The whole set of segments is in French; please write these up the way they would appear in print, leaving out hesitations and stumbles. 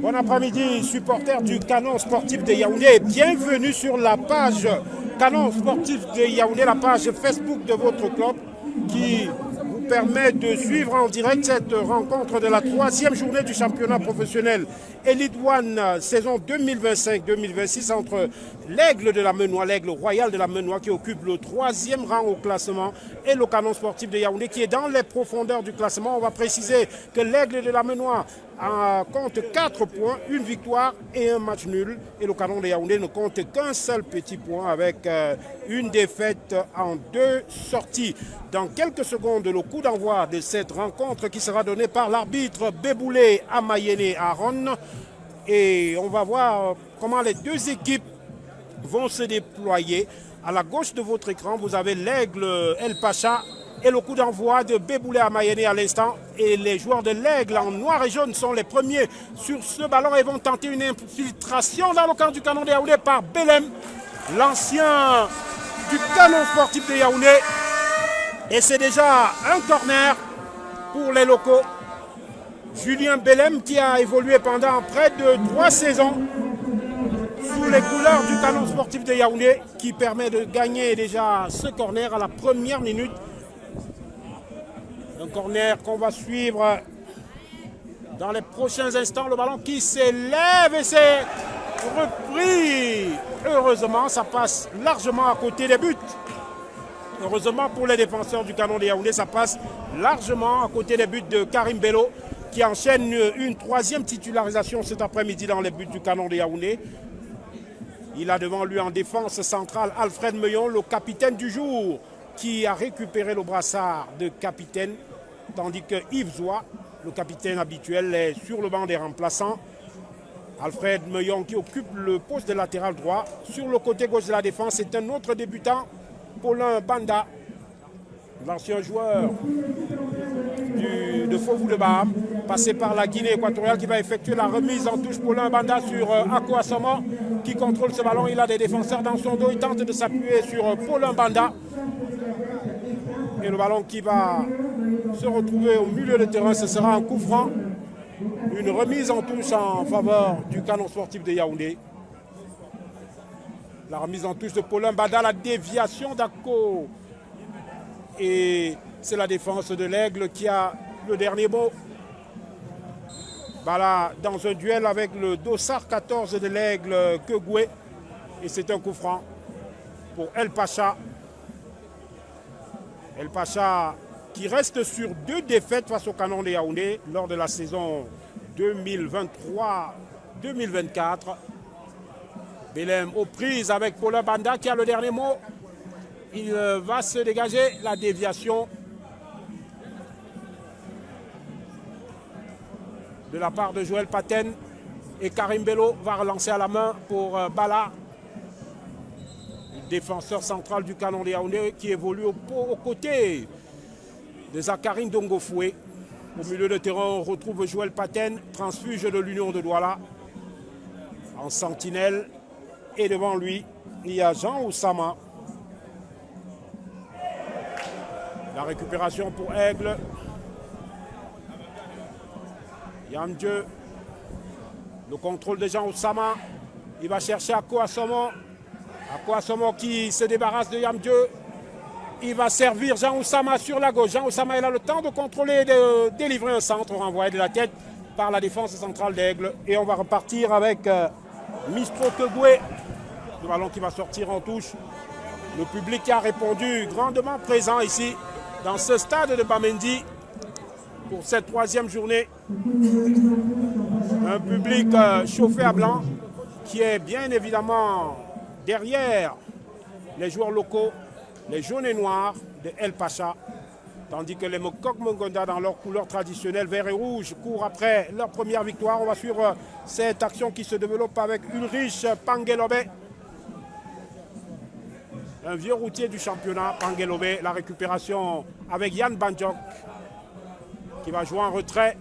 Bon après-midi, supporters du Canon Sportif de Yaoundé. Bienvenue sur la page Canon Sportif de Yaoundé, la page Facebook de votre club qui vous permet de suivre en direct cette rencontre de la troisième journée du championnat professionnel Elite One saison 2025-2026 entre l'Aigle de la Menoie, l'Aigle royal de la Menoie qui occupe le troisième rang au classement et le Canon Sportif de Yaoundé qui est dans les profondeurs du classement. On va préciser que l'Aigle de la Menoie compte 4 points, une victoire et un match nul. Et le Canon de Yaoundé ne compte qu'un seul petit point avec une défaite en 2 sorties. Dans quelques secondes, le coup d'envoi de cette rencontre qui sera donné par l'arbitre Beboulé Amayene Aaron. Et on va voir comment les deux équipes vont se déployer. À la gauche de votre écran, vous avez l'Aigle El Pacha et le coup d'envoi de Beboulé Amayene à l'instant. Et les joueurs de l'Aigle en noir et jaune sont les premiers sur ce ballon et vont tenter une infiltration dans le camp du Canon de Yaoundé par Belem, l'ancien du Canon Sportif de Yaoundé. Et c'est déjà un corner pour les locaux. Julien Belem qui a évolué pendant près de 3 saisons sous les couleurs du Canon Sportif de Yaoundé qui permet de gagner déjà ce corner à la première minute. Un corner qu'on va suivre dans les prochains instants. Le ballon qui s'élève et c'est repris. Heureusement, ça passe largement à côté des buts. Heureusement pour les défenseurs du Canon de Yaoundé, ça passe largement à côté des buts de Karim Bello qui enchaîne une 3e titularisation cet après-midi dans les buts du Canon de Yaoundé. Il a devant lui en défense centrale Alfred Meillon, le capitaine du jour, qui a récupéré le brassard de capitaine, tandis que Yves Zoua, le capitaine habituel, est sur le banc des remplaçants. Alfred Meillon qui occupe le poste de latéral droit. Sur le côté gauche de la défense, c'est un autre débutant, Paulin Banda, l'ancien joueur de Faubourg de Baham, passé par la Guinée équatoriale, qui va effectuer la remise en touche. Paulin Banda sur Ako Assomo qui contrôle ce ballon. Il a des défenseurs dans son dos. Il tente de s'appuyer sur Paulin Banda. Et le ballon qui va se retrouver au milieu de terrain, ce sera un coup franc. Une remise en touche en faveur du Canon Sportif de Yaoundé. La remise en touche de Paulin Banda, la déviation d'Ako. Et c'est la défense de l'Aigle qui a le dernier mot. Bala dans un duel avec le dossard 14 de l'Aigle, Kegoué. Et c'est un coup franc pour El Pacha. El Pacha qui reste sur 2 défaites face au Canon de Yaoundé lors de la saison 2023-2024. Belem aux prises avec Paulin Banda qui a le dernier mot. Il va se dégager la déviation de la part de Joël Paten. Et Karim Bello va relancer à la main pour Bala, le défenseur central du Canon de Yaoundé qui évolue aux côtés de Zakarin Dongofoué. Au milieu de terrain, on retrouve Joël Paten, transfuge de l'Union de Douala, en sentinelle. Et devant lui, il y a Jean Oussama. La récupération pour Aigle. Yamdieu. Le contrôle de Jean Oussama. Il va chercher Ako Assomo. Ako Assomo qui se débarrasse de Yamdieu. Il va servir Jean Oussama sur la gauche. Jean Oussama, il a le temps de contrôler et de délivrer un centre renvoyé de la tête par la défense centrale d'Aigle. Et on va repartir avec Mistro Kegoué. Le ballon qui va sortir en touche. Le public qui a répondu grandement présent ici dans ce stade de Bamendi pour cette 3e journée. Un public chauffé à blanc qui est bien évidemment derrière les joueurs locaux, les jaunes et noirs de El Pacha, tandis que les Mokok Mongonda dans leur couleur traditionnelle vert et rouge courent après leur première victoire. On va suivre cette action qui se développe avec Ulrich Pangelobé, un vieux routier du championnat. Pangelobé, la récupération avec Yann Bandjok qui va jouer en retrait.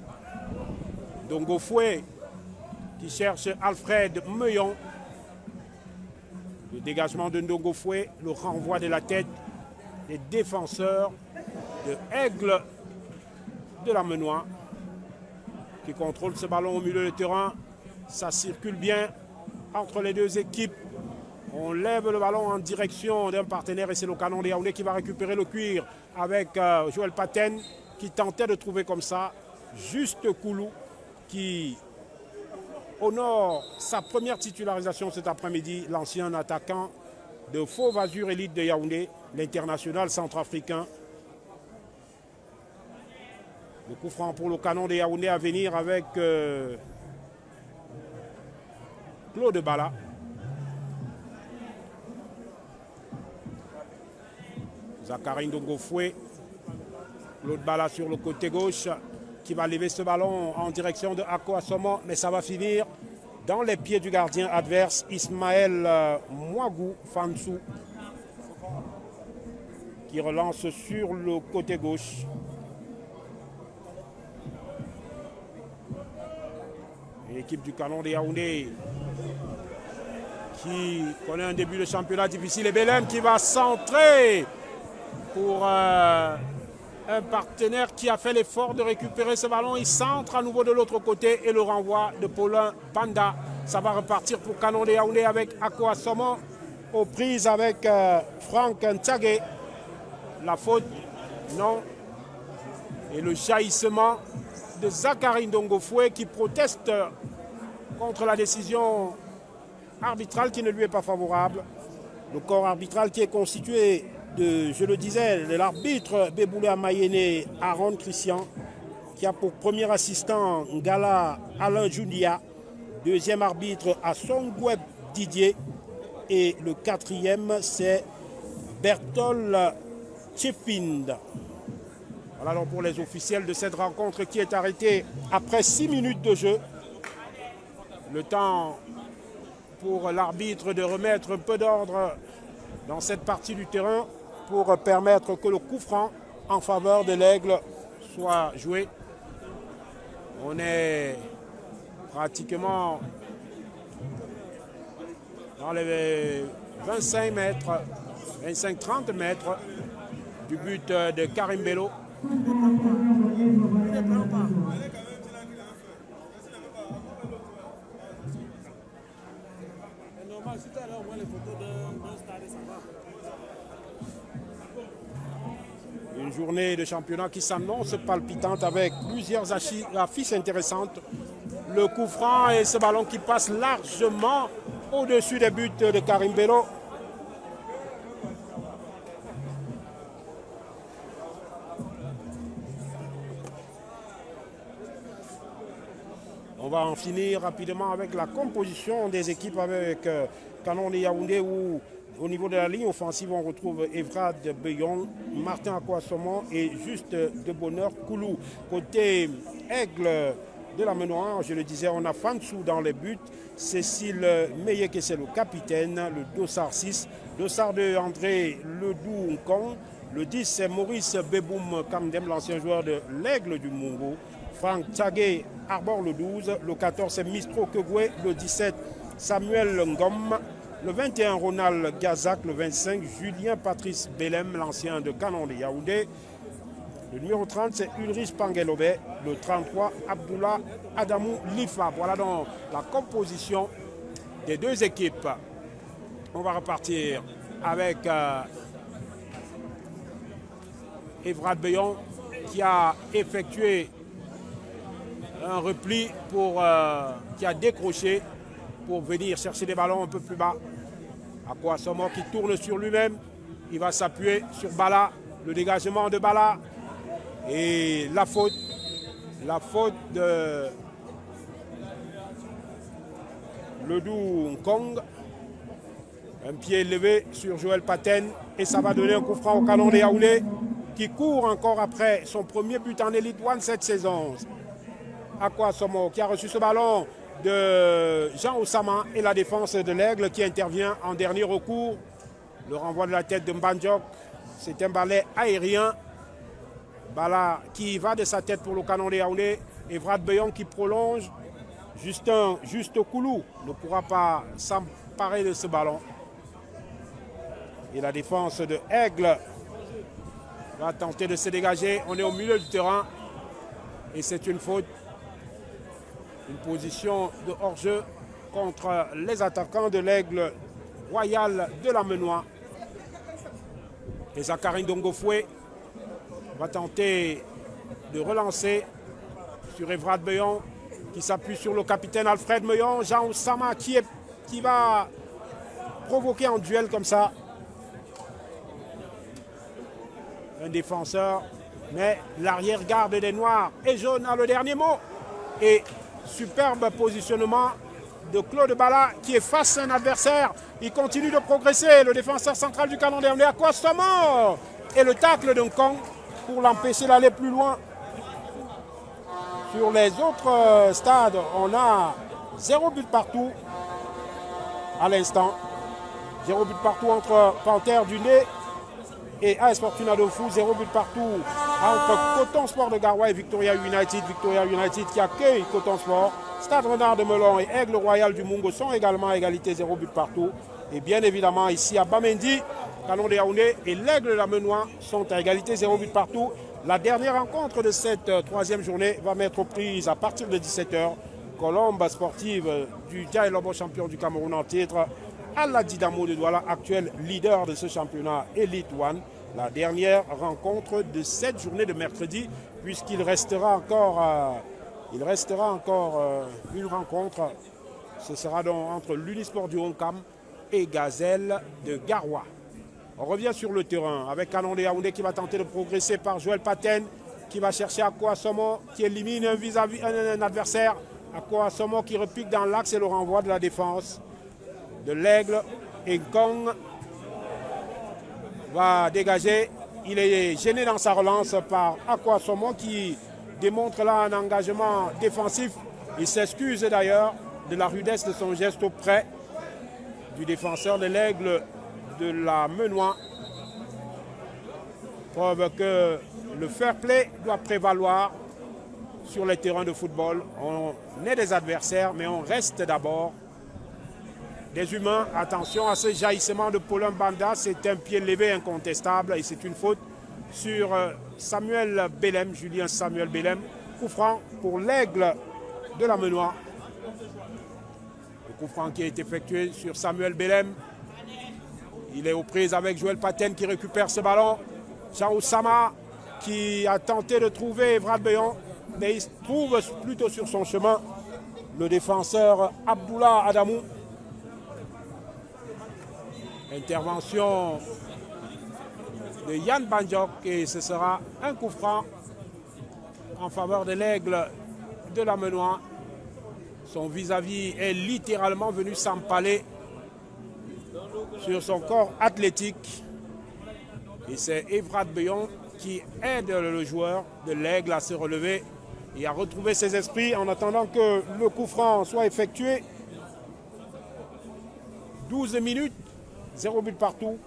Dongofoué qui cherche Alfred Meillon. Le dégagement de Ndongofoué, le renvoi de la tête des défenseurs de Aigle de la Menoie qui contrôle ce ballon au milieu de terrain. Ça circule bien entre les deux équipes. On lève le ballon en direction d'un partenaire et c'est le Canon de Yaoundé qui va récupérer le cuir avec Joël Paten qui tentait de trouver comme ça juste Koulou qui honore sa première titularisation cet après-midi, l'ancien attaquant de Fauve Azur Élite de Yaoundé, l'international centrafricain. Le coup franc pour le Canon de Yaoundé à venir avec Claude Bala. Zachary Ndongofoué, Claude Bala sur le côté gauche qui va lever ce ballon en direction de Ako Assomo, mais ça va finir dans les pieds du gardien adverse Ismaël Mouagou Fansou qui relance sur le côté gauche. L'équipe du Canon de Yaoundé qui connaît un début de championnat difficile et Belém qui va centrer pour un partenaire qui a fait l'effort de récupérer ce ballon. Il centre à nouveau de l'autre côté et le renvoi de Paulin Banda. Ça va repartir pour Canon de Yaoundé avec Ako Assomo aux prises avec Franck Ntagé. La faute, non. Et le jaillissement de Zachary Ndongofoué qui proteste contre la décision arbitrale qui ne lui est pas favorable. Le corps arbitral qui est constitué de, je le disais, de l'arbitre Beboulé Amayene Aaron Christian, qui a pour premier assistant Ngala Alain Jundia, deuxième arbitre Assongweb Didier et le quatrième c'est Bertol Tchefind. Voilà donc pour les officiels de cette rencontre qui est arrêtée après 6 minutes de jeu. Le temps pour l'arbitre de remettre un peu d'ordre dans cette partie du terrain pour permettre que le coup franc en faveur de l'Aigle soit joué. On est pratiquement dans les 25 mètres, 25-30 mètres du but de Karim Bello. Une journée de championnat qui s'annonce palpitante avec plusieurs affiches intéressantes. Le coup franc et ce ballon qui passe largement au-dessus des buts de Karim Bello. On va en finir rapidement avec la composition des équipes avec Canon de Yaoundé où au niveau de la ligne offensive on retrouve Evrad Beyon, Martin Ako Assomo et Juste de Bonheur Koulou. Côté Aigle de la Menoire, je le disais, on a Fansou dans les buts, Cécile Meillé qui c'est le capitaine, le Dossard 6, Dossard de André Ledou Nkong, le 10 c'est Maurice Beboum Kamdem, l'ancien joueur de l'Aigle du Mungo. Franck Tchagé arbore le 12, le 14 c'est Mistro Kegwe, le 17 Samuel Ngom, le 21 Ronald Gazak, le 25 Julien Patrice Belém, l'ancien de Canon de Yaoundé, le numéro 30 c'est Ulrich Pangelobé, le 33 Abdullah Adamou Lifa. Voilà donc la composition des deux équipes. On va repartir avec Evrad Beyon qui a effectué un repli qui a décroché pour venir chercher des ballons un peu plus bas. Ako Assomo qui tourne sur lui-même. Il va s'appuyer sur Bala. Le dégagement de Bala. Et la faute de Ledou Nkong. Un pied levé sur Joël Paten. Et ça va donner un coup franc au Canon de Yaoundé qui court encore après son premier but en Elite One cette saison. Ako Assomo qui a reçu ce ballon de Jean Oussama et la défense de l'Aigle qui intervient en dernier recours. Le renvoi de la tête de Mbandjok, c'est un balai aérien. Bala qui va de sa tête pour le Canon de Yaoundé. Evrad Beyon qui prolonge. Juste Koulou ne pourra pas s'emparer de ce ballon. Et la défense de Aigle va tenter de se dégager. On est au milieu du terrain et c'est une faute. Une position de hors-jeu contre les attaquants de l'Aigle Royal de la Menoie. Et Zachary Ndongofoué va tenter de relancer sur Evrard Beyon qui s'appuie sur le capitaine Alfred Meillon. Jean Oussama qui va provoquer en duel comme ça un défenseur, mais l'arrière-garde des Noirs et jaune a le dernier mot. Et superbe positionnement de Claude Bala qui efface un adversaire. Il continue de progresser, le défenseur central du Canon Yaoundé à Kouassomo. Et le tacle d'un con pour l'empêcher d'aller plus loin. Sur les autres stades, on a 0 but partout à l'instant. 0 but partout entre Panthère du Nez et AS Fortuna Dofou. 0 but partout entre Coton Sport de Garoua et Victoria United. Victoria United qui accueille Coton Sport. Stade Renard de Melon et Aigle Royal du Mungo sont également à égalité, 0 but partout. Et bien évidemment ici à Bamendi, Canon de Yaoundé et l'Aigle de la Menoie sont à égalité, 0 but partout. La dernière rencontre de cette troisième journée va mettre aux prises à partir de 17h. Colombe sportive du Dia Lobo, champion du Cameroun en titre, à la Dynamo de Douala, actuel leader de ce championnat Elite One. La dernière rencontre de cette journée de mercredi, puisqu'il restera encore, une rencontre. Ce sera donc entre l'Unisport du Honcam et Gazelle de Garoua. On revient sur le terrain avec Canon de Yaoundé qui va tenter de progresser par Joël Paten qui va chercher Akouassomo qui élimine un adversaire. Akouassomo qui repique dans l'axe et le renvoi de la défense de l'Aigle. Et Kong va dégager. Il est gêné dans sa relance par Akouassomo qui démontre là un engagement défensif. Il s'excuse d'ailleurs de la rudesse de son geste auprès du défenseur de l'Aigle de la Menoie. Preuve que le fair play doit prévaloir sur les terrains de football. On est des adversaires, mais on reste d'abord des humains. Attention à ce jaillissement de Paulin Banda. C'est un pied levé incontestable et c'est une faute sur Samuel Bellem, Julien Samuel Bellem. Coup franc pour l'Aigle de la Menoie. Le coup franc qui a été effectué sur Samuel Bellem. Il est aux prises avec Joël Paten qui récupère ce ballon. Jean Oussama qui a tenté de trouver Evrard Beyon, mais il se trouve plutôt sur son chemin le défenseur Abdoullah Adamou. Intervention de Yann Banjok et ce sera un coup franc en faveur de l'Aigle de la Menoie. Son vis-à-vis est littéralement venu s'empaler sur son corps athlétique. Et c'est Evrard Beyon qui aide le joueur de l'Aigle à se relever et à retrouver ses esprits en attendant que le coup franc soit effectué. 12 minutes, 0 but partout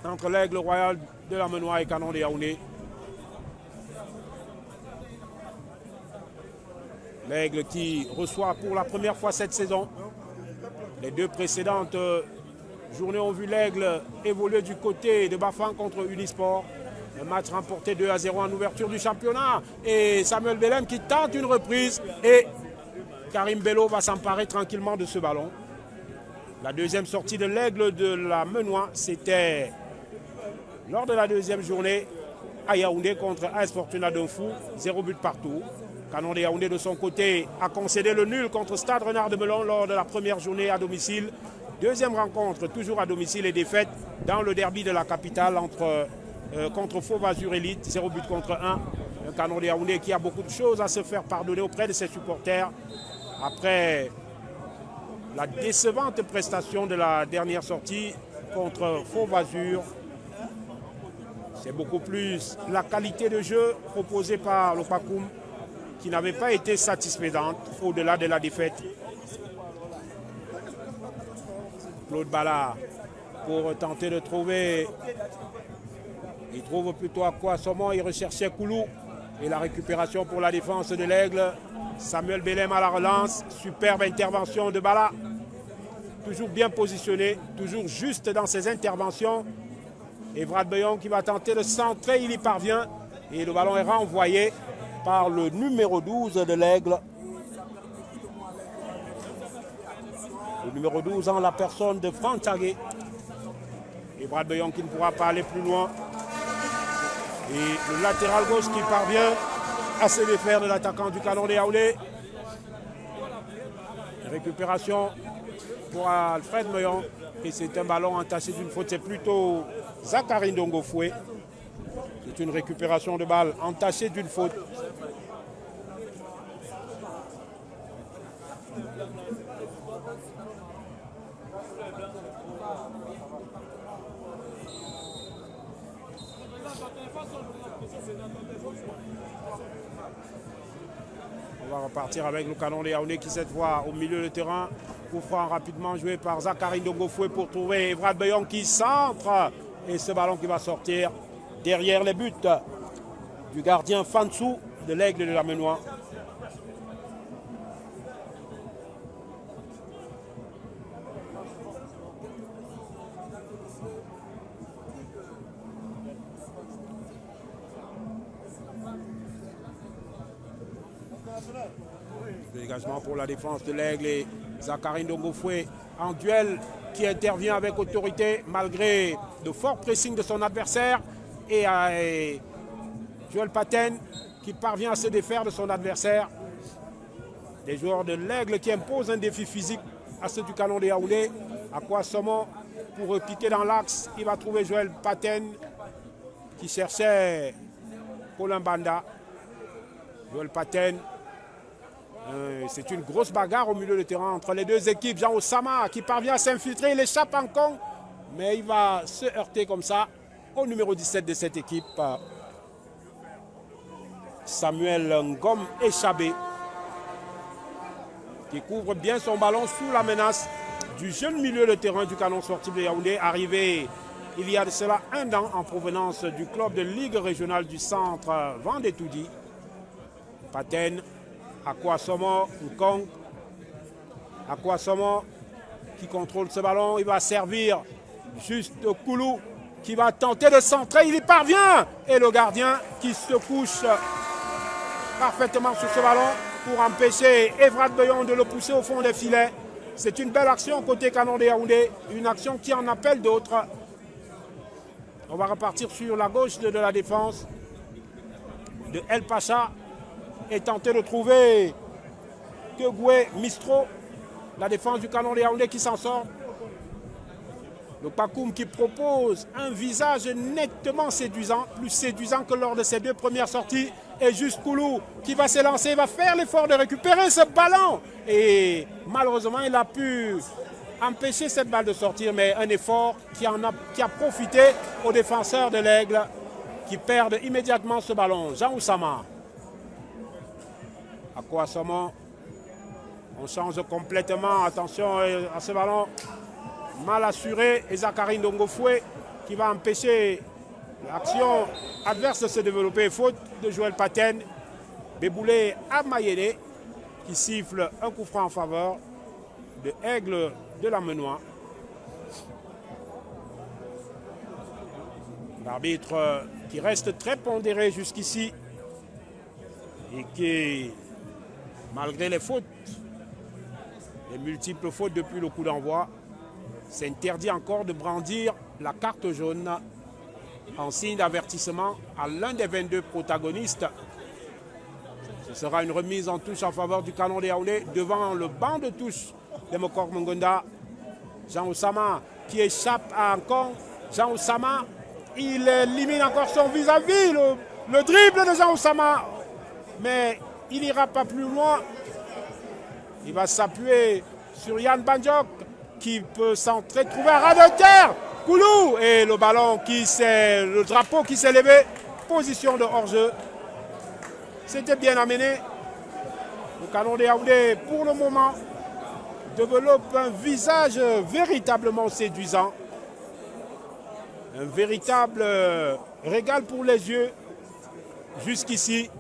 entre l'Aigle Royal de la Menoie et Canon de Yaoundé. L'Aigle qui reçoit pour la première fois cette saison. Les deux précédentes journées ont vu l'Aigle évoluer du côté de Bafang contre Unisport. Un match remporté 2-0 en ouverture du championnat. Et Samuel Bellem qui tente une reprise. Et Karim Bello va s'emparer tranquillement de ce ballon. La deuxième sortie de l'Aigle de la Menoie, c'était lors de la deuxième journée à Yaoundé contre AS Fortuna Dofou. 0 but partout. Canon de Yaoundé de son côté a concédé le nul contre Stade Renard de Melon lors de la première journée à domicile. Deuxième rencontre, toujours à domicile et défaite dans le derby de la capitale contre Fauve Azur Elite, 0 but contre 1. Un Canon de Yaoundé qui a beaucoup de choses à se faire pardonner auprès de ses supporters après la décevante prestation de la dernière sortie contre Fauve Azur. C'est beaucoup plus la qualité de jeu proposée par le Pakoum qui n'avait pas été satisfaisante au-delà de la défaite. Claude Bala pour tenter de trouver. Il trouve plutôt Akouassomo, il recherchait Koulou. Et la récupération pour la défense de l'Aigle. Samuel Bellem à la relance. Superbe intervention de Bala. Toujours bien positionné, toujours juste dans ses interventions. Evrard Beyon qui va tenter de centrer, il y parvient. Et le ballon est renvoyé par le numéro 12 de l'Aigle. Le numéro 12 en la personne de Franck Tagé. Et Brad Beyon qui ne pourra pas aller plus loin. Et le latéral gauche qui parvient à se défaire de l'attaquant du Canon de Yaoundé. Récupération pour Alfred Meyon. Et c'est un ballon entaché d'une faute. C'est plutôt Zachary Ndongofoué. C'est une récupération de balle entachée d'une faute. On va repartir avec le Canon de Yaoundé qui cette fois au milieu de terrain. Coup franc rapidement joué par Zachary Ndongofoué pour trouver Brad Beyon qui centre. Et ce ballon qui va sortir derrière les buts du gardien Fansou de l'Aigle de la Menoie. Dégagement pour la défense de l'Aigle et Zachary Ndongofoué en duel qui intervient avec autorité malgré de forts pressings de son adversaire et Joël Paten qui parvient à se défaire de son adversaire. Des joueurs de l'Aigle qui imposent un défi physique à ceux du Canon de Yaoundé. À quoi Somo pour piquer dans l'axe, il va trouver Joël Paten qui cherchait Colin Banda. Joël Paten. C'est une grosse bagarre au milieu de terrain entre les deux équipes. Jean Osama qui parvient à s'infiltrer, il échappe encore, mais il va se heurter comme ça au numéro 17 de cette équipe, Samuel Ngom Échabé, qui couvre bien son ballon sous la menace du jeune milieu de terrain du Canon sportif de Yaoundé, arrivé il y a de cela un an en provenance du club de Ligue régionale du centre Vendée-Toudi. Paten. Akwasomo, Nkong. Akwasomo qui contrôle ce ballon. Il va servir juste Koulou qui va tenter de centrer. Il y parvient. Et le gardien qui se couche parfaitement sur ce ballon pour empêcher Evrad Beyon de le pousser au fond des filets. C'est une belle action côté Canon de Yaoundé. Une action qui en appelle d'autres. On va repartir sur la gauche de la défense de El Pacha. Et tenter de trouver Kegoué Mistro, la défense du Canon de Yaoundé qui s'en sort. Le Pakoum qui propose un visage nettement séduisant, plus séduisant que lors de ses deux premières sorties. Et juste Koulou qui va s'élancer, va faire l'effort de récupérer ce ballon. Et malheureusement, il a pu empêcher cette balle de sortir, mais un effort qui a profité aux défenseurs de l'Aigle qui perdent immédiatement ce ballon. Jean Oussama. Akwasomo, on change complètement, attention à ce ballon mal assuré, et Zachary Ndongofoué qui va empêcher l'action adverse de se développer. Faute de Joël Paten. Béboulé Amayele qui siffle un coup franc en faveur de Aigle de la Menoie. L'arbitre qui reste très pondéré jusqu'ici et qui, malgré les fautes, les multiples fautes depuis le coup d'envoi, s'interdit encore de brandir la carte jaune en signe d'avertissement à l'un des 22 protagonistes. Ce sera une remise en touche en faveur du Canon de Yaoundé devant le banc de touche de Mokor Mongonda. Jean Oussama qui échappe à Nkong. Jean Oussama, il élimine encore son vis-à-vis, le dribble de Jean Oussama. Mais il n'ira pas plus loin. Il va s'appuyer sur Yann Banjok qui peut s'entrer, trouver un ras de terre. Koulou et le ballon le drapeau qui s'est levé. Position de hors-jeu. C'était bien amené. Le Canon de Yaoundé, pour le moment, développe un visage véritablement séduisant. Un véritable régal pour les yeux. Jusqu'ici,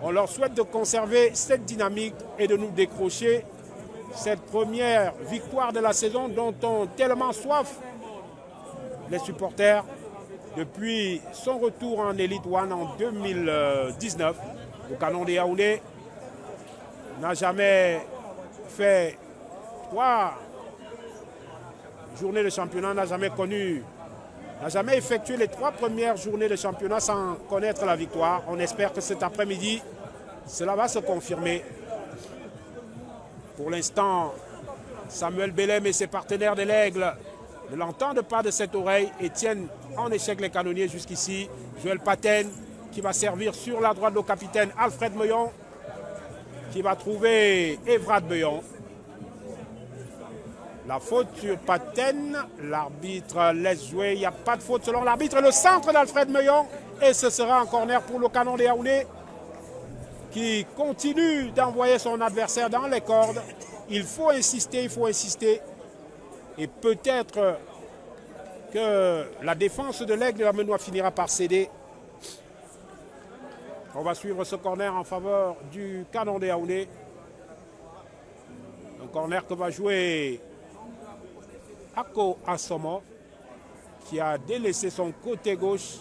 on leur souhaite de conserver cette dynamique et de nous décrocher cette première victoire de la saison dont ont tellement soif les supporters depuis son retour en Elite One en 2019. Le Canon de Yaoundé n'a jamais fait 3 journées de championnat, n'a jamais effectué les 3 premières journées de championnat sans connaître la victoire. On espère que cet après-midi, cela va se confirmer. Pour l'instant, Samuel Belem et ses partenaires de l'Aigle ne l'entendent pas de cette oreille et tiennent en échec les canonniers jusqu'ici. Joël Paten qui va servir sur la droite le capitaine Alfred Meillon qui va trouver Evrad Meillon. La faute sur Paten, l'arbitre laisse jouer, il n'y a pas de faute selon l'arbitre. Le centre d'Alfred Meillon et ce sera un corner pour le Canon de Yaoundé qui continue d'envoyer son adversaire dans les cordes. Il faut insister. Et peut-être que la défense de l'Aigle de la Menoie finira par céder. On va suivre ce corner en faveur du Canon de Yaoundé. Un corner que va jouer Ako Assomo, qui a délaissé son côté gauche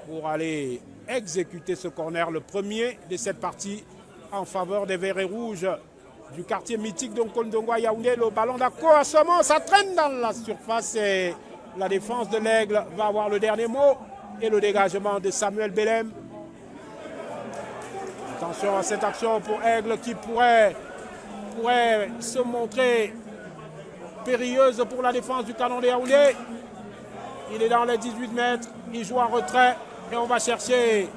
pour aller exécuter ce corner, le premier de cette partie en faveur des Verts et Rouges du quartier mythique de Nkondongo Yaoundé. Le ballon d'Ako Assomo, ça traîne dans la surface et la défense de l'Aigle va avoir le dernier mot et le dégagement de Samuel Belem. Attention à cette action pour Aigle qui pourrait se montrer périlleuse pour la défense du Canon de Yaoundé. Il est dans les 18 mètres, il joue en retrait et on va chercher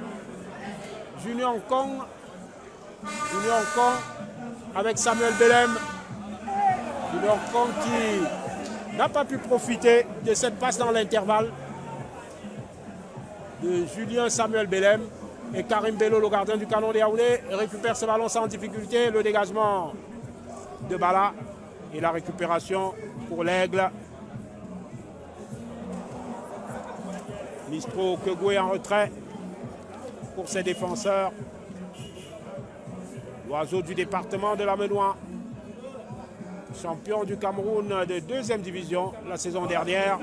Junior Kong avec Samuel Belem. Junior Kong qui n'a pas pu profiter de cette passe dans l'intervalle de Julien Samuel Belem. Et Karim Bello, le gardien du Canon de Yaoundé, récupère ce ballon sans difficulté. Le dégagement de Bala et la récupération pour l'Aigle. Mistro Kegoué en retrait pour ses défenseurs. L'oiseau du département de la Menoie, champion du Cameroun de 2e division la saison dernière,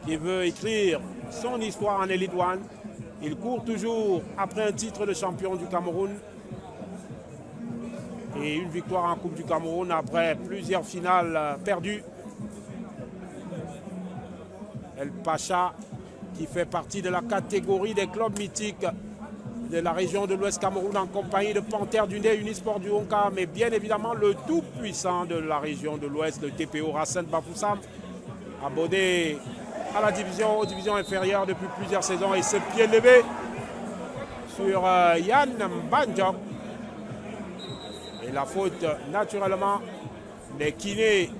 qui veut écrire son histoire en Elite One. Il court toujours après un titre de champion du Cameroun et une victoire en Coupe du Cameroun après plusieurs finales perdues. El Pacha, qui fait partie de la catégorie des clubs mythiques de la région de l'Ouest Cameroun en compagnie de Panthère Dundee, Unisport du Honka, mais bien évidemment le tout puissant de la région de l'Ouest, le TPO Racine Bafoussam, abonné à la division, aux divisions inférieures depuis plusieurs saisons et ce pied levé sur Yann Mbandjok. Et la faute naturellement des kinés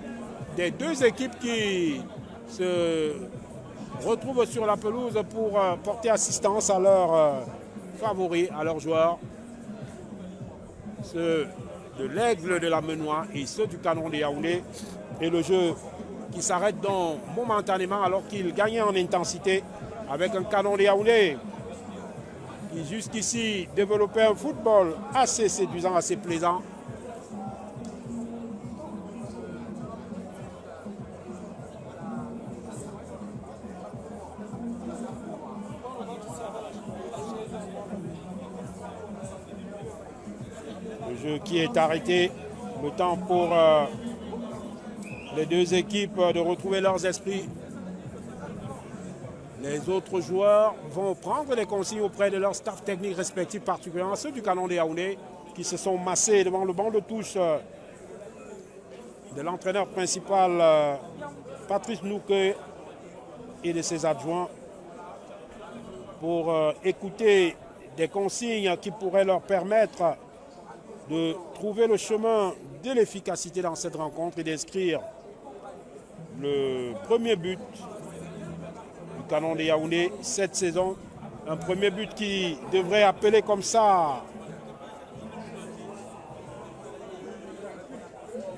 des deux équipes qui se retrouvent sur la pelouse pour porter assistance à leurs favoris, à leurs joueurs. Ceux de l'Aigle de la Menoie et ceux du Canon de Yaoundé. Et le jeu qui s'arrête donc momentanément alors qu'il gagnait en intensité avec un Canon de Yaoundé qui jusqu'ici développait un football assez séduisant, assez plaisant. Le jeu qui est arrêté, le temps pour les deux équipes de retrouver leurs esprits. Les autres joueurs vont prendre les consignes auprès de leur staff technique respectif, particulièrement ceux du Canon de Yaoundé, qui se sont massés devant le banc de touche de l'entraîneur principal Patrice Nouquet et de ses adjoints pour écouter des consignes qui pourraient leur permettre de trouver le chemin de l'efficacité dans cette rencontre et d'inscrire le premier but du Canon de Yaoundé cette saison. Un premier but qui devrait appeler comme ça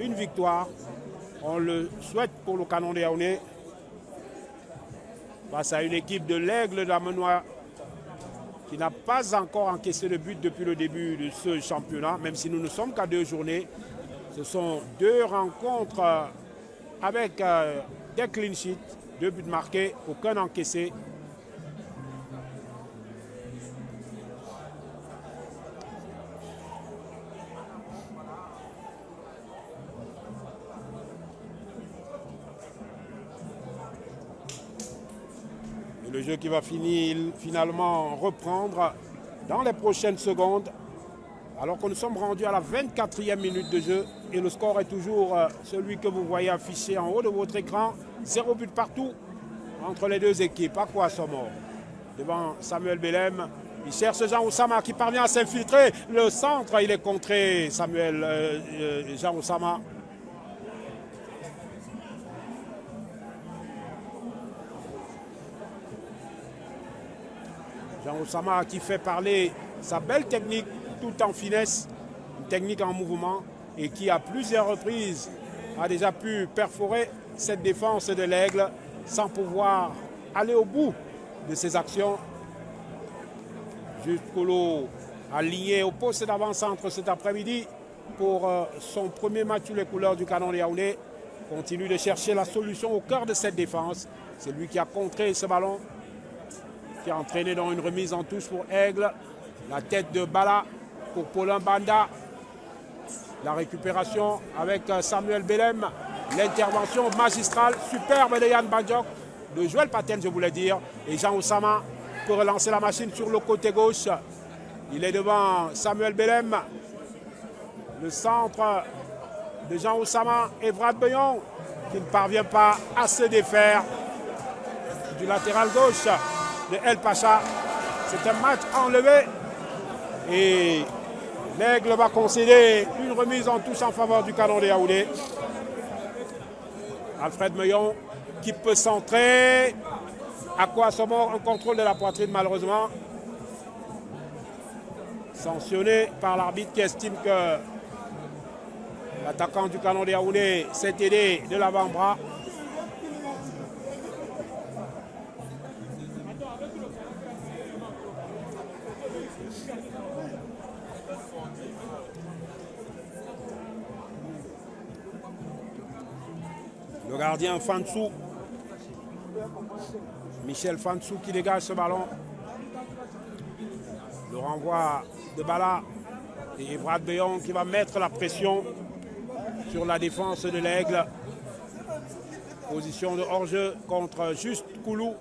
une victoire. On le souhaite pour le Canon de Yaoundé face à une équipe de l'Aigle de la Menoie qui n'a pas encore encaissé de but depuis le début de ce championnat, même si nous ne sommes qu'à 2 journées. Ce sont 2 rencontres avec des clean sheets, 2 buts marqués, aucun encaissé. Le jeu qui va finalement reprendre dans les prochaines secondes. Alors que nous sommes rendus à la 24e minute de jeu. Et le score est toujours celui que vous voyez affiché en haut de votre écran. 0 but partout entre les deux équipes. Aqua Somor devant Samuel Belem. Il cherche Jean Oussama qui parvient à s'infiltrer. Le centre, il est contré. Jean Oussama. Jean Oussama qui fait parler sa belle technique tout en finesse, une technique en mouvement et qui à plusieurs reprises a déjà pu perforer cette défense de l'Aigle sans pouvoir aller au bout de ses actions. Juste Kolo aligné au poste d'avant-centre cet après-midi pour son premier match sous les couleurs du Canon de Yaoundé. Continue de chercher la solution au cœur de cette défense. C'est lui qui a contré ce ballon, qui a entraîné dans une remise en touche pour Aigle. La tête de Bala pour Paulin Banda. La récupération avec Samuel Belem. L'intervention magistrale, superbe de Yann Bandjok, de Joël Patel, je voulais dire. Et Jean Oussama peut relancer la machine sur le côté gauche. Il est devant Samuel Belem. Le centre de Jean Oussama et Vrad Beyon qui ne parvient pas à se défaire du latéral gauche de El Pacha. C'est un match enlevé et l'Aigle va concéder une remise en touche en faveur du Canon de Yaoundé. Alfred Meillon qui peut centrer. Aqua Somor en contrôle de la poitrine malheureusement. Sanctionné par l'arbitre qui estime que l'attaquant du Canon de Yaoundé s'est aidé de l'avant-bras. Le gardien Fansou, Michel Fansou qui dégage ce ballon. Le renvoi de Bala et Vrad Beyon qui va mettre la pression sur la défense de l'Aigle. Position de hors-jeu contre Juste Koulou.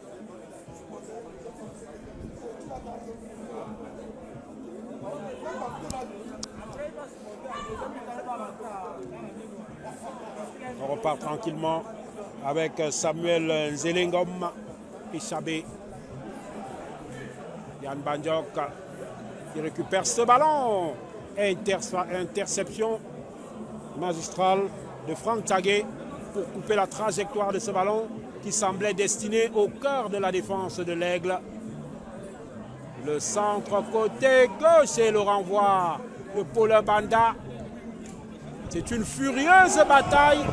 On repart tranquillement avec Samuel Zelengom et Chabé. Yann Bandjok qui récupère ce ballon. Interception magistrale de Franck Tagué pour couper la trajectoire de ce ballon qui semblait destiné au cœur de la défense de l'Aigle. Le centre côté gauche et le renvoi de Paulin Banda. C'est une furieuse bataille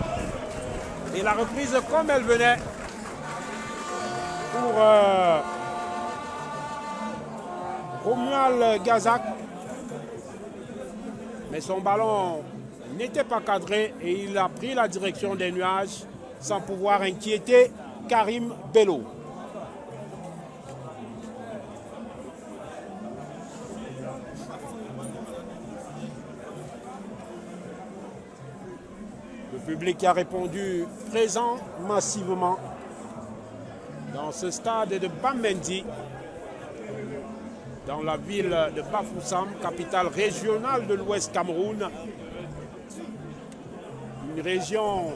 et la reprise comme elle venait pour Romuald Gazak. Mais son ballon n'était pas cadré et il a pris la direction des nuages sans pouvoir inquiéter Karim Bello. Le public a répondu présent massivement dans ce stade de Bamendi, dans la ville de Bafoussam, capitale régionale de l'Ouest Cameroun. Une région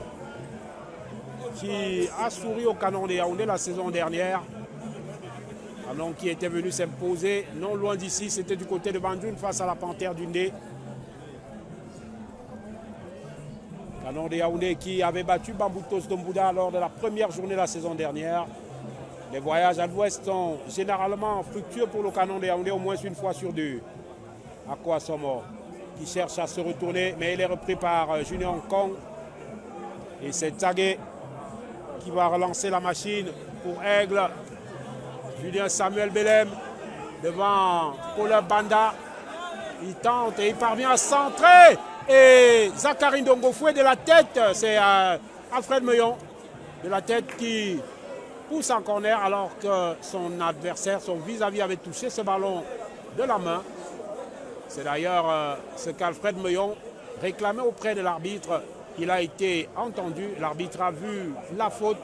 qui a souri au Canon de Yaoundé la saison dernière. Canon qui était venu s'imposer non loin d'ici, c'était du côté de Bandjoun face à la Panthère du Ndé. Canon de Yaoundé qui avait battu Bamboutos Dombouda lors de la première journée de la saison dernière. Les voyages à l'ouest sont généralement fructueux pour le Canon de Yaoundé, au moins une fois sur deux. Aqua Somor qui cherche à se retourner, mais il est repris par Junior Kong. Et c'est Tagué qui va relancer la machine pour Aigle. Julien Samuel Belem devant Paulin Banda. Il tente et il parvient à centrer. Et Zachary Ndongofoué de la tête, c'est Alfred Meillon de la tête qui pousse en corner alors que son adversaire, son vis-à-vis avait touché ce ballon de la main. C'est d'ailleurs ce qu'Alfred Meillon réclamait auprès de l'arbitre. Il a été entendu, l'arbitre a vu la faute.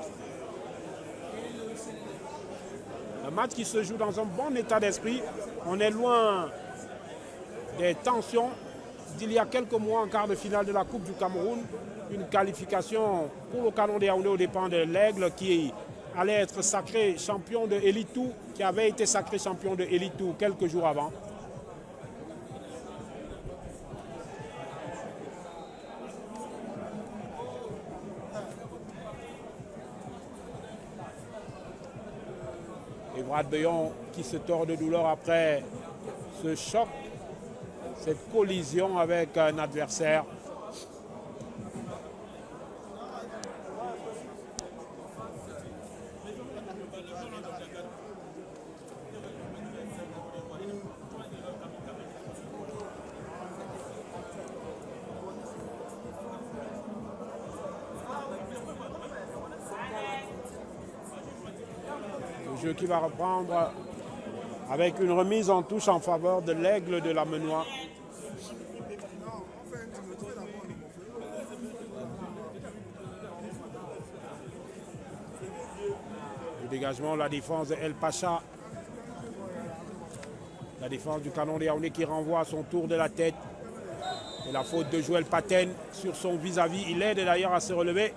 match qui se joue dans un bon état d'esprit. On est loin des tensions d'il y a quelques mois en quart de finale de la Coupe du Cameroun. Une qualification pour le Canon de Yaoundé aux dépens de l'Aigle qui allait être sacré champion de Elite 2, qui avait été sacré champion de Elite 2 quelques jours avant. Evrad Beyon qui se tord de douleur après ce choc, cette collision avec un adversaire. Le jeu qui va reprendre avec une remise en touche en faveur de l'Aigle de la Menoie. Le dégagement, la défense de El Pacha. La défense du Canon de Yaoundé qui renvoie à son tour de la tête. Et la faute de Joël Paten sur son vis-à-vis. Il aide d'ailleurs à se relever.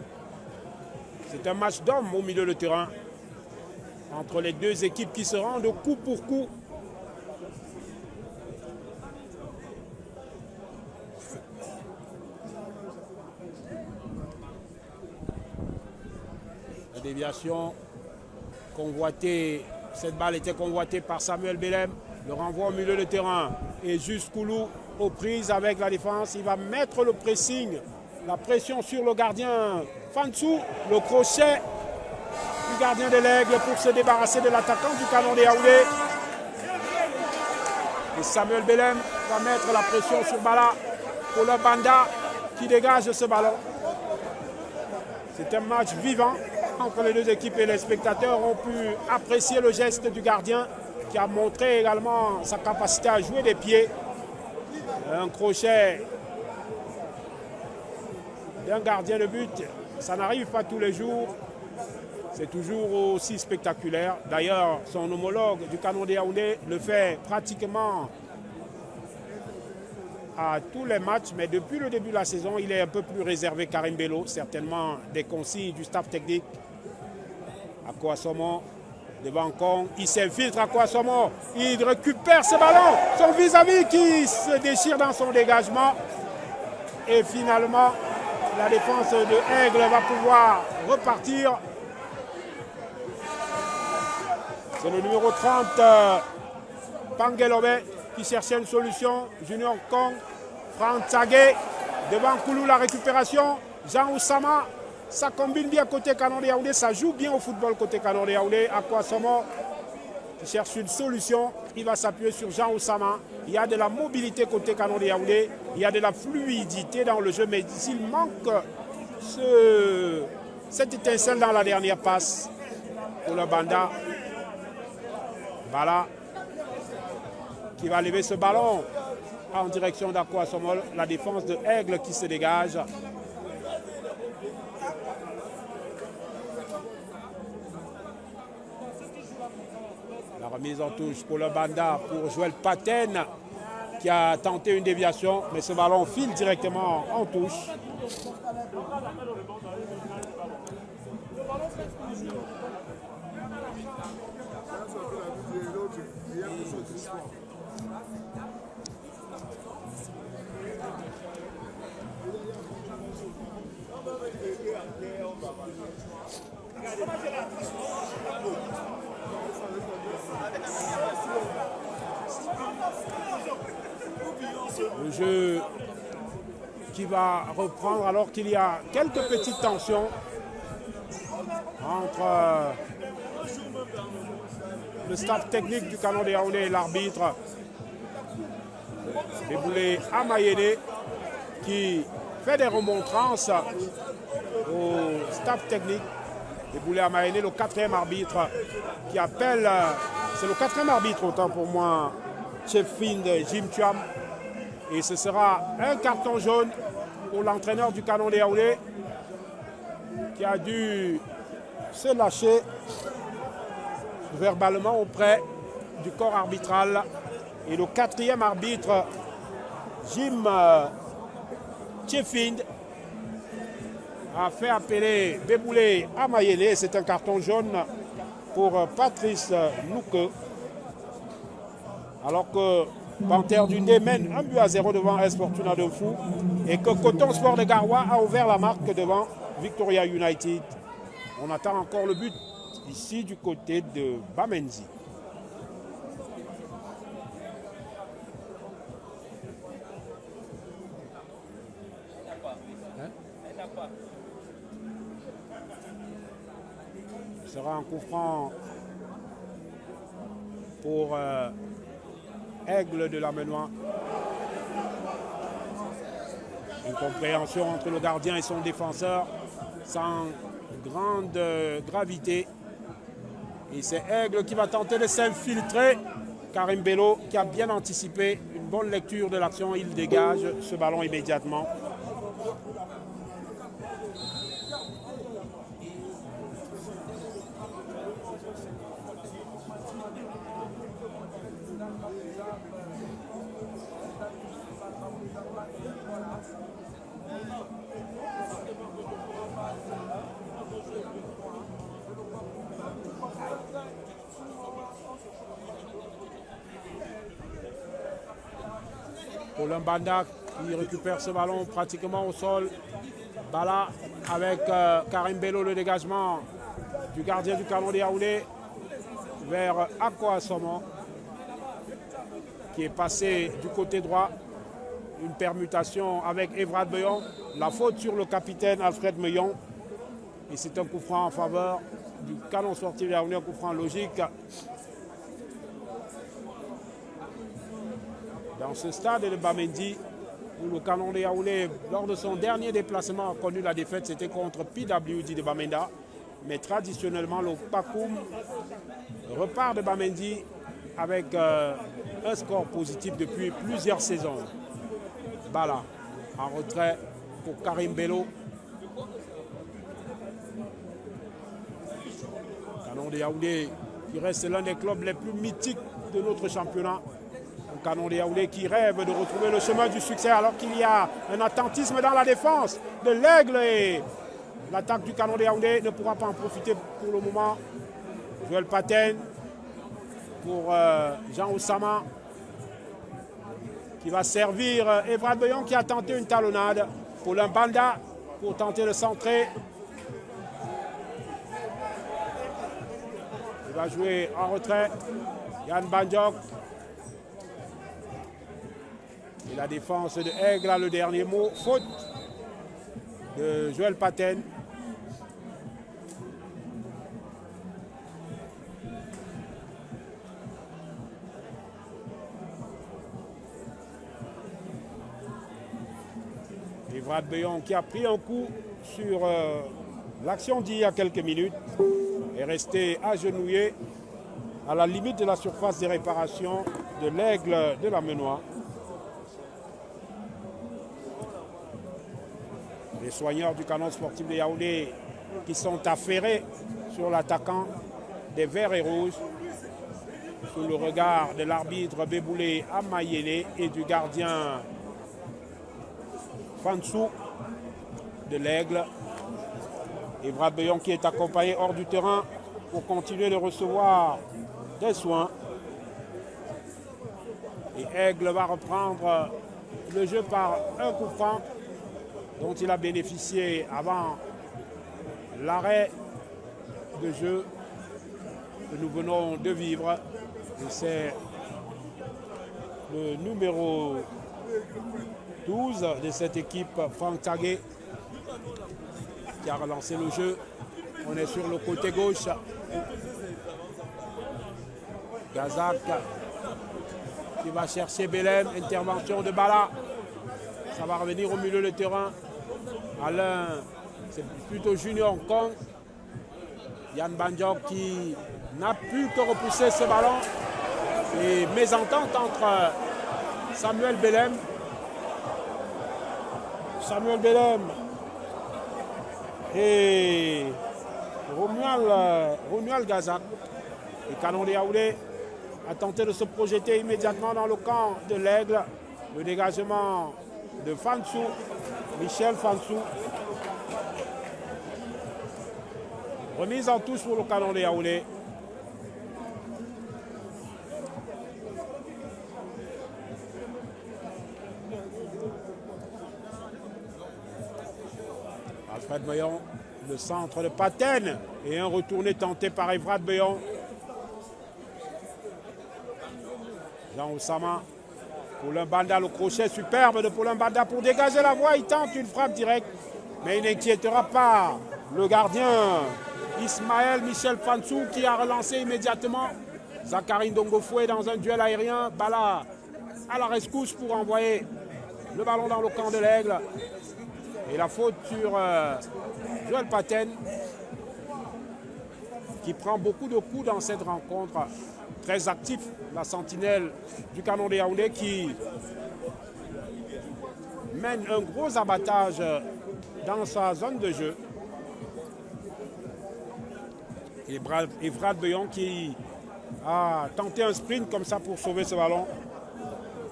C'est un match d'hommes au milieu de terrain entre les deux équipes qui se rendent coup pour coup. La déviation convoitée, cette balle était convoitée par Samuel Belem. Le renvoi au milieu de terrain et juste Koulou aux prises avec la défense. Il va mettre le pressing, la pression sur le gardien Fansou, le crochet du gardien de l'Aigle pour se débarrasser de l'attaquant du Canon de Yaoundé. Et Samuel Belem va mettre la pression sur Bala pour le Banda qui dégage ce ballon. C'est un match vivant entre les deux équipes et les spectateurs ont pu apprécier le geste du gardien qui a montré également sa capacité à jouer des pieds. Un crochet d'un gardien de but, ça n'arrive pas tous les jours. C'est toujours aussi spectaculaire. D'ailleurs, son homologue du Canon de Yaoundé le fait pratiquement à tous les matchs, mais depuis le début de la saison, il est un peu plus réservé. Karim Bello, certainement des consignes du staff technique. Akouassomo devant Kong, il s'infiltre à Akouassomo, il récupère ce ballon, son vis-à-vis qui se déchire dans son dégagement. Et finalement, la défense de Aigle va pouvoir repartir. C'est le numéro 30, Pangelobe, qui cherchait une solution. Junior Kong, Franck Tsagé, devant Koulou, la récupération. Jean Oussama, ça combine bien côté Canon de Yaoundé, ça joue bien au football côté Canon de Yaoundé. Akouassomo qui cherche une solution, il va s'appuyer sur Jean Oussama. Il y a de la mobilité côté Canon de Yaoundé, il y a de la fluidité dans le jeu, mais s'il manque cette étincelle dans la dernière passe pour le Banda. Voilà, qui va lever ce ballon en direction d'Akouassomo. La défense de Aigle qui se dégage. La remise en touche pour le Banda, pour Joël Paten, qui a tenté une déviation, mais ce ballon file directement en touche. Le jeu qui va reprendre alors qu'il y a quelques petites tensions entre le staff technique du Canon de Yaoundé et l'arbitre Déboulé Amayene qui fait des remontrances au staff technique. Déboulé Amayene, le quatrième arbitre qui appelle, c'est le quatrième arbitre autant pour moi, Chef Find Jim Chuam. Et ce sera un carton jaune pour l'entraîneur du Canon de Yaoundé qui a dû se lâcher verbalement auprès du corps arbitral. Et le quatrième arbitre, Jim Tchefind, a fait appeler Beboulé Amayele. C'est un carton jaune pour Patrice Nouke. Alors que Panthère du Ndé mène 1-0 devant S Fortuna de Fou et que Coton Sport de Garoua a ouvert la marque devant Victoria United. On attend encore le but ici du côté de Bamenzi. Ce sera un coup franc pour Aigle de la Menois. Une compréhension entre le gardien et son défenseur sans grande gravité. Et c'est Aigle qui va tenter de s'infiltrer. Karim Bello qui a bien anticipé une bonne lecture de l'action. Il dégage ce ballon immédiatement. Paulin Banda qui récupère ce ballon pratiquement au sol. Bala avec Karim Bello, le dégagement du gardien du Canon de Yaoundé vers Akko Assomo qui est passé du côté droit. Une permutation avec Evrad Beyon. La faute sur le capitaine Alfred Meillon. Et c'est un coup franc en faveur du Canon sportif de Yaoundé, un coup franc logique. Dans ce stade de Bamendi, où le Canon de Yaoundé, lors de son dernier déplacement, a connu la défaite, c'était contre PWD de Bamenda. Mais traditionnellement, le Pakoum repart de Bamendi avec un score positif depuis plusieurs saisons. Bala en retrait pour Karim Bello. Canon de Yaoundé qui reste l'un des clubs les plus mythiques de notre championnat. Le Canon de Yaoundé qui rêve de retrouver le chemin du succès alors qu'il y a un attentisme dans la défense de l'Aigle et l'attaque du Canon de Yaoundé ne pourra pas en profiter pour le moment. Joël Paten pour Jean Oussama qui va servir Evrad Beyon qui a tenté une talonnade. Paulin Banda pour tenter de centrer. Il va jouer en retrait. Yann Bandjok. Et la défense de Aigle a le dernier mot. Faute de Joël Paten. Evrad Beyon qui a pris un coup sur l'action d'il y a quelques minutes est resté agenouillé à la limite de la surface des réparations de l'Aigle de la Menois. Les soigneurs du Canon sportif de Yaoundé qui sont affairés sur l'attaquant des Verts et Rouges sous le regard de l'arbitre Beboulé Amayele et du gardien Fansou de l'Aigle. Evrad Beyon qui est accompagné hors du terrain pour continuer de recevoir des soins. Et Aigle va reprendre le jeu par un coup franc dont il a bénéficié avant l'arrêt de jeu que nous venons de vivre. Et c'est le numéro 12 de cette équipe, Franck Tagué, qui a relancé le jeu. On est sur le côté gauche. Gazak qui va chercher Belém. Intervention de Bala. Ça va revenir au milieu de terrain. Alain, c'est plutôt Junior Kong. Yann Bandjok qui n'a pu que repousser ce ballon. Et mésentente entre Samuel Belém et Romuald Gazak. Le canon de Yaoundé a tenté de se projeter immédiatement dans le camp de l'Aigle. Le dégagement de Fansou, Michel Fansou. Remise en touche pour le canon de Yaoundé. Alfred Beyon, le centre de Paten et un retourné tenté par Evrad Beyon. Jean Oussama, Paulin Banda, le crochet superbe de Paulin Banda pour dégager la voie. Il tente une frappe directe, mais il n'inquiétera pas le gardien Ismaël Michel Fansou qui a relancé immédiatement. Zachary Ndongofoué dans un duel aérien. Bala à la rescousse pour envoyer le ballon dans le camp de l'Aigle. Et la faute sur Joël Paten qui prend beaucoup de coups dans cette rencontre. Très actif, la sentinelle du canon de Yaoundé qui mène un gros abattage dans sa zone de jeu. Et Evrad Beyon qui a tenté un sprint comme ça pour sauver ce ballon.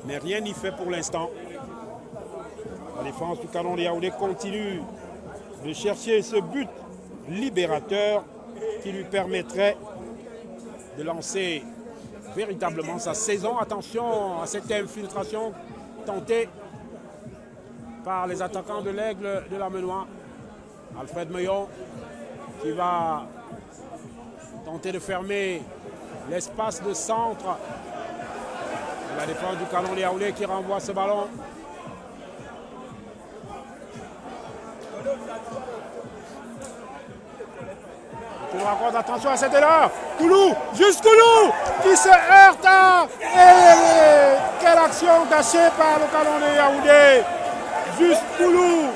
Mais rien n'y fait pour l'instant. La défense du canon de Yaoundé continue de chercher ce but libérateur qui lui permettrait de lancer véritablement sa saison. Attention à cette infiltration tentée par les attaquants de l'Aigle de la Menoie. Alfred Meillon qui va tenter de fermer l'espace de centre. La défense du canon de Yaoundé qui renvoie ce ballon. Attention à cet élan. Koulou, juste Koulou qui se heurte à... Quelle action gâchée par le canon de Yaoundé. Juste Koulou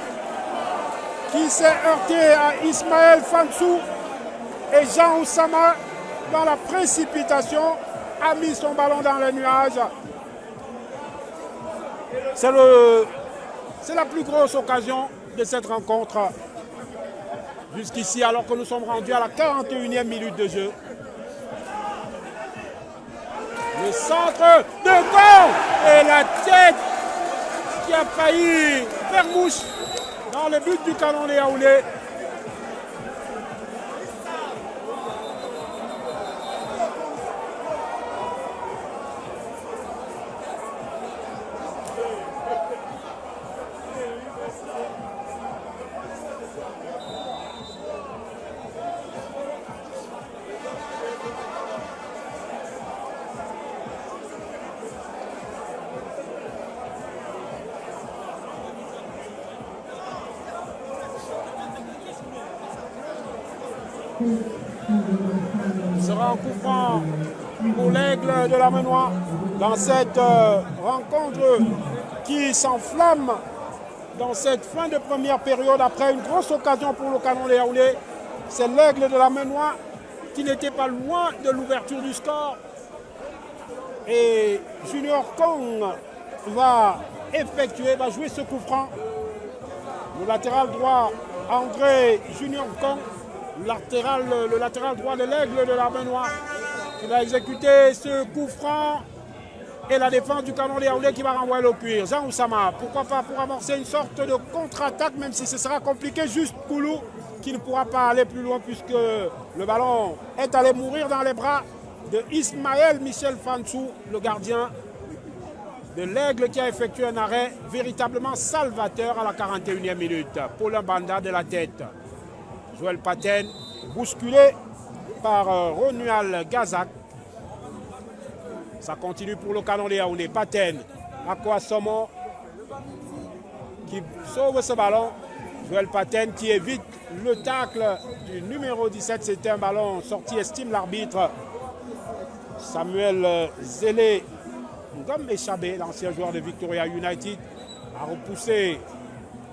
qui s'est heurté à Ismaël Fansou et Jean Oussama dans la précipitation a mis son ballon dans les nuages. C'est la plus grosse occasion de cette rencontre. Jusqu'ici, alors que nous sommes rendus à la 41e minute de jeu. Le centre de goal et la tête qui a failli faire mouche dans le but du canon de Yaoundé. Il sera un coup franc pour l'Aigle de la Menoie dans cette rencontre qui s'enflamme dans cette fin de première période après une grosse occasion pour le canon de Yaoundé. C'est l'Aigle de la Menoie qui n'était pas loin de l'ouverture du score. Et Junior Kong va jouer ce coup franc. Le latéral droit, André Junior Kong, le latéral droit de l'Aigle de la Menoie, qui va exécuter ce coup franc. Et la défense du canon de Yaoundé qui va renvoyer le cuir. Jean Oussama, pourquoi pas pour amorcer une sorte de contre-attaque, même si ce sera compliqué, juste Koulou qui ne pourra pas aller plus loin puisque le ballon est allé mourir dans les bras de Ismaël Michel Fansou, le gardien de l'Aigle qui a effectué un arrêt véritablement salvateur à la 41e minute. Paulin Banda de la tête. Joël Paten, bousculé par Ronual Gazak. Ça continue pour le canon de Yaoundé. Paten, Akwa-Somo qui sauve ce ballon. Joël Paten qui évite le tacle du numéro 17. C'était un ballon sorti, estime l'arbitre. Samuel Zélé Ngom Échabé, l'ancien joueur de Victoria United, a repoussé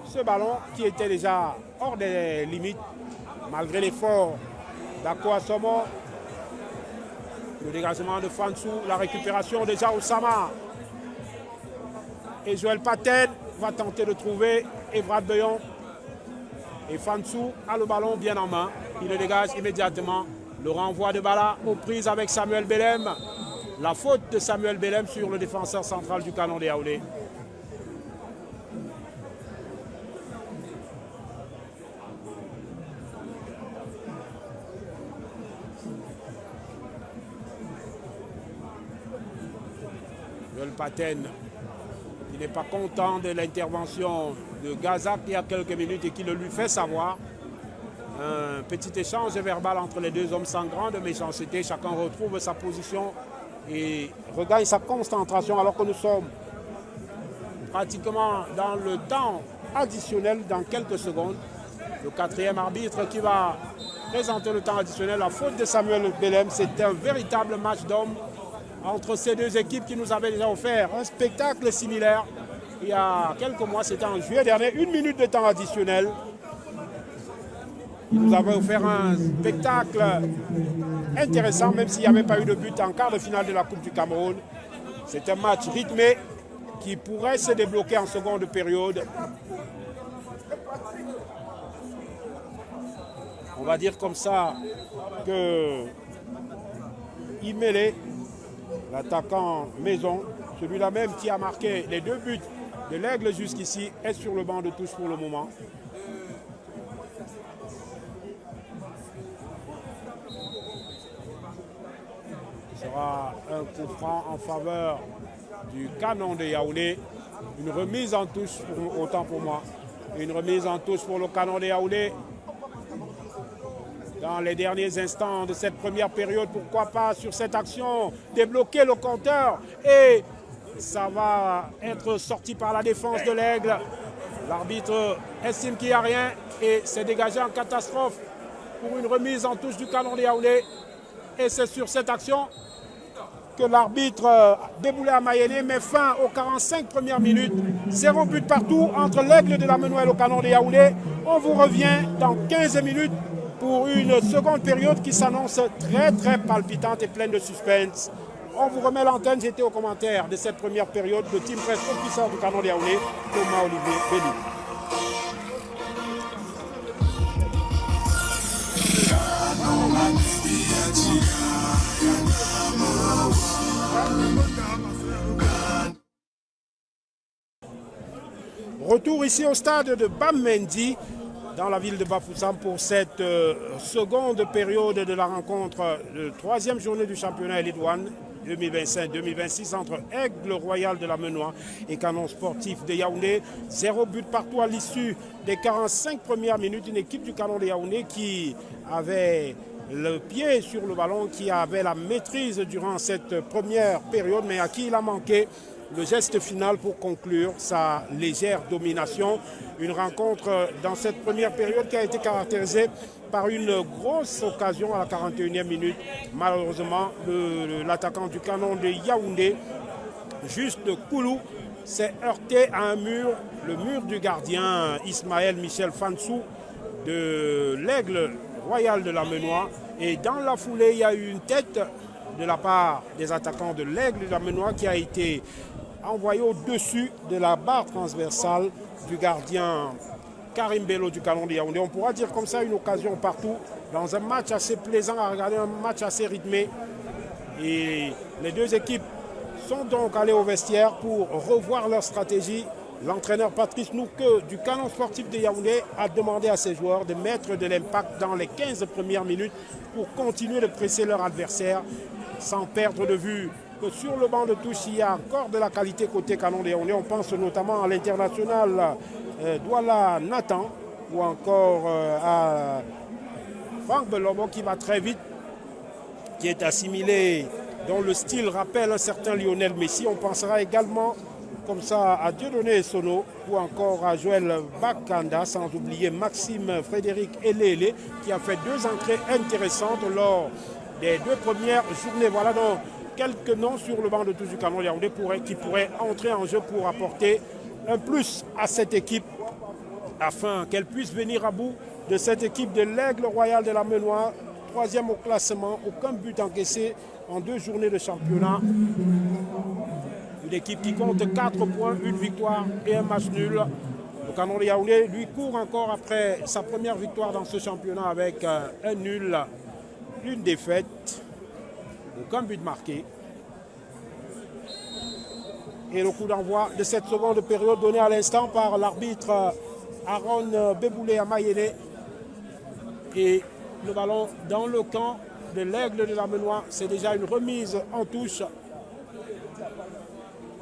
ce ballon qui était déjà hors des limites malgré l'effort d'Akwa-Somo. Le dégagement de Fansou, la récupération de Jean Oussama. Et Joël Paten va tenter de trouver Evrad Beyon. Et Fansou a le ballon bien en main. Il le dégage immédiatement. Le renvoi de Bala aux prises avec Samuel Belem. La faute de Samuel Belem sur le défenseur central du Canon de Yaoundé. Joel Paten, qui n'est pas content de l'intervention de Gazak il y a quelques minutes et qui le lui fait savoir. Un petit échange verbal entre les deux hommes sans grande méchanceté. Chacun retrouve sa position et regagne sa concentration alors que nous sommes pratiquement dans le temps additionnel dans quelques secondes. Le quatrième arbitre qui va présenter le temps additionnel. La faute de Samuel Belem, c'était un véritable match d'hommes entre ces deux équipes qui nous avaient déjà offert un spectacle similaire. Il y a quelques mois, c'était en juillet dernier, 1 minute de temps additionnel. Il nous avait offert un spectacle intéressant, même s'il n'y avait pas eu de but en quart de finale de la Coupe du Cameroun. C'est un match rythmé qui pourrait se débloquer en seconde période. On va dire comme ça que Imele, l'attaquant maison, celui-là même qui a marqué les 2 buts de l'Aigle jusqu'ici, est sur le banc de touche pour le moment. Ce sera un coup franc en faveur du Canon de Yaoundé. Une remise en touche, autant pour moi. Une remise en touche pour le Canon de Yaoundé. Dans les derniers instants de cette première période, pourquoi pas sur cette action, débloquer le compteur. Et ça va être sorti par la défense de l'Aigle. L'arbitre estime qu'il n'y a rien et s'est dégagé en catastrophe pour une remise en touche du Canon de Yaoundé. Et c'est sur cette action que l'arbitre Déboulé Amayene met fin aux 45 premières minutes. 0 but partout entre l'Aigle de la Menoua et le Canon de Yaoundé. On vous revient dans 15 minutes pour une seconde période qui s'annonce très très palpitante et pleine de suspense. On vous remet l'antenne, j'étais au commentaire de cette première période de Team Presse officiel du Canon de Yaoundé, Thomas Olivier Béli. Retour ici au stade de Bamendi, dans la ville de Bafoussam, pour cette seconde période de la rencontre, de 3e journée du championnat Elite One 2025-2026 entre Aigle Royal de la Menoua et Canon Sportif de Yaoundé. 0 but partout à l'issue des 45 premières minutes. Une équipe du Canon de Yaoundé qui avait le pied sur le ballon, qui avait la maîtrise durant cette première période, mais à qui il a manqué le geste final pour conclure sa légère domination. Une rencontre dans cette première période qui a été caractérisée par une grosse occasion à la 41e minute. Malheureusement, l'attaquant du Canon de Yaoundé, Juste Koulou, s'est heurté à un mur, le mur du gardien Ismaël Michel Fansou de l'Aigle Royal de la Menoua. Et dans la foulée, il y a eu une tête de la part des attaquants de l'Aigle de la Menoua qui a été envoyé au-dessus de la barre transversale du gardien Karim Bello du Canon de Yaoundé. On pourra dire comme ça une occasion partout, dans un match assez plaisant à regarder, un match assez rythmé. Et les deux équipes sont donc allées au vestiaire pour revoir leur stratégie. L'entraîneur Patrice Nouke du Canon Sportif de Yaoundé a demandé à ses joueurs de mettre de l'impact dans les 15 premières minutes pour continuer de presser leur adversaire sans perdre de vue que sur le banc de touche, il y a encore de la qualité côté Canon de Yaoundé. On pense notamment à l'international Douala Nathan ou encore à Franck Belobo qui va très vite, qui est assimilé, dont le style rappelle un certain Lionel Messi. On pensera également comme ça à Dieudonné Sono ou encore à Joël Bakanda, sans oublier Maxime Frédéric Elele qui a fait 2 entrées intéressantes lors des 2 premières journées. Voilà donc quelques noms sur le banc de touche du Canon de Yaoundé qui pourraient entrer en jeu pour apporter un plus à cette équipe afin qu'elle puisse venir à bout de cette équipe de l'Aigle Royal de la Menoua, 3e au classement, aucun but encaissé en 2 journées de championnat. Une équipe qui compte 4 points, 1 victoire et 1 match nul. Le Canon de Yaoundé lui court encore après sa première victoire dans ce championnat avec un nul une défaite, aucun but marqué. Et le coup d'envoi de cette seconde période donné à l'instant par l'arbitre Aaron Beboulé Amayele. Et le ballon dans le camp de l'Aigle de Lamenois, c'est déjà une remise en touche.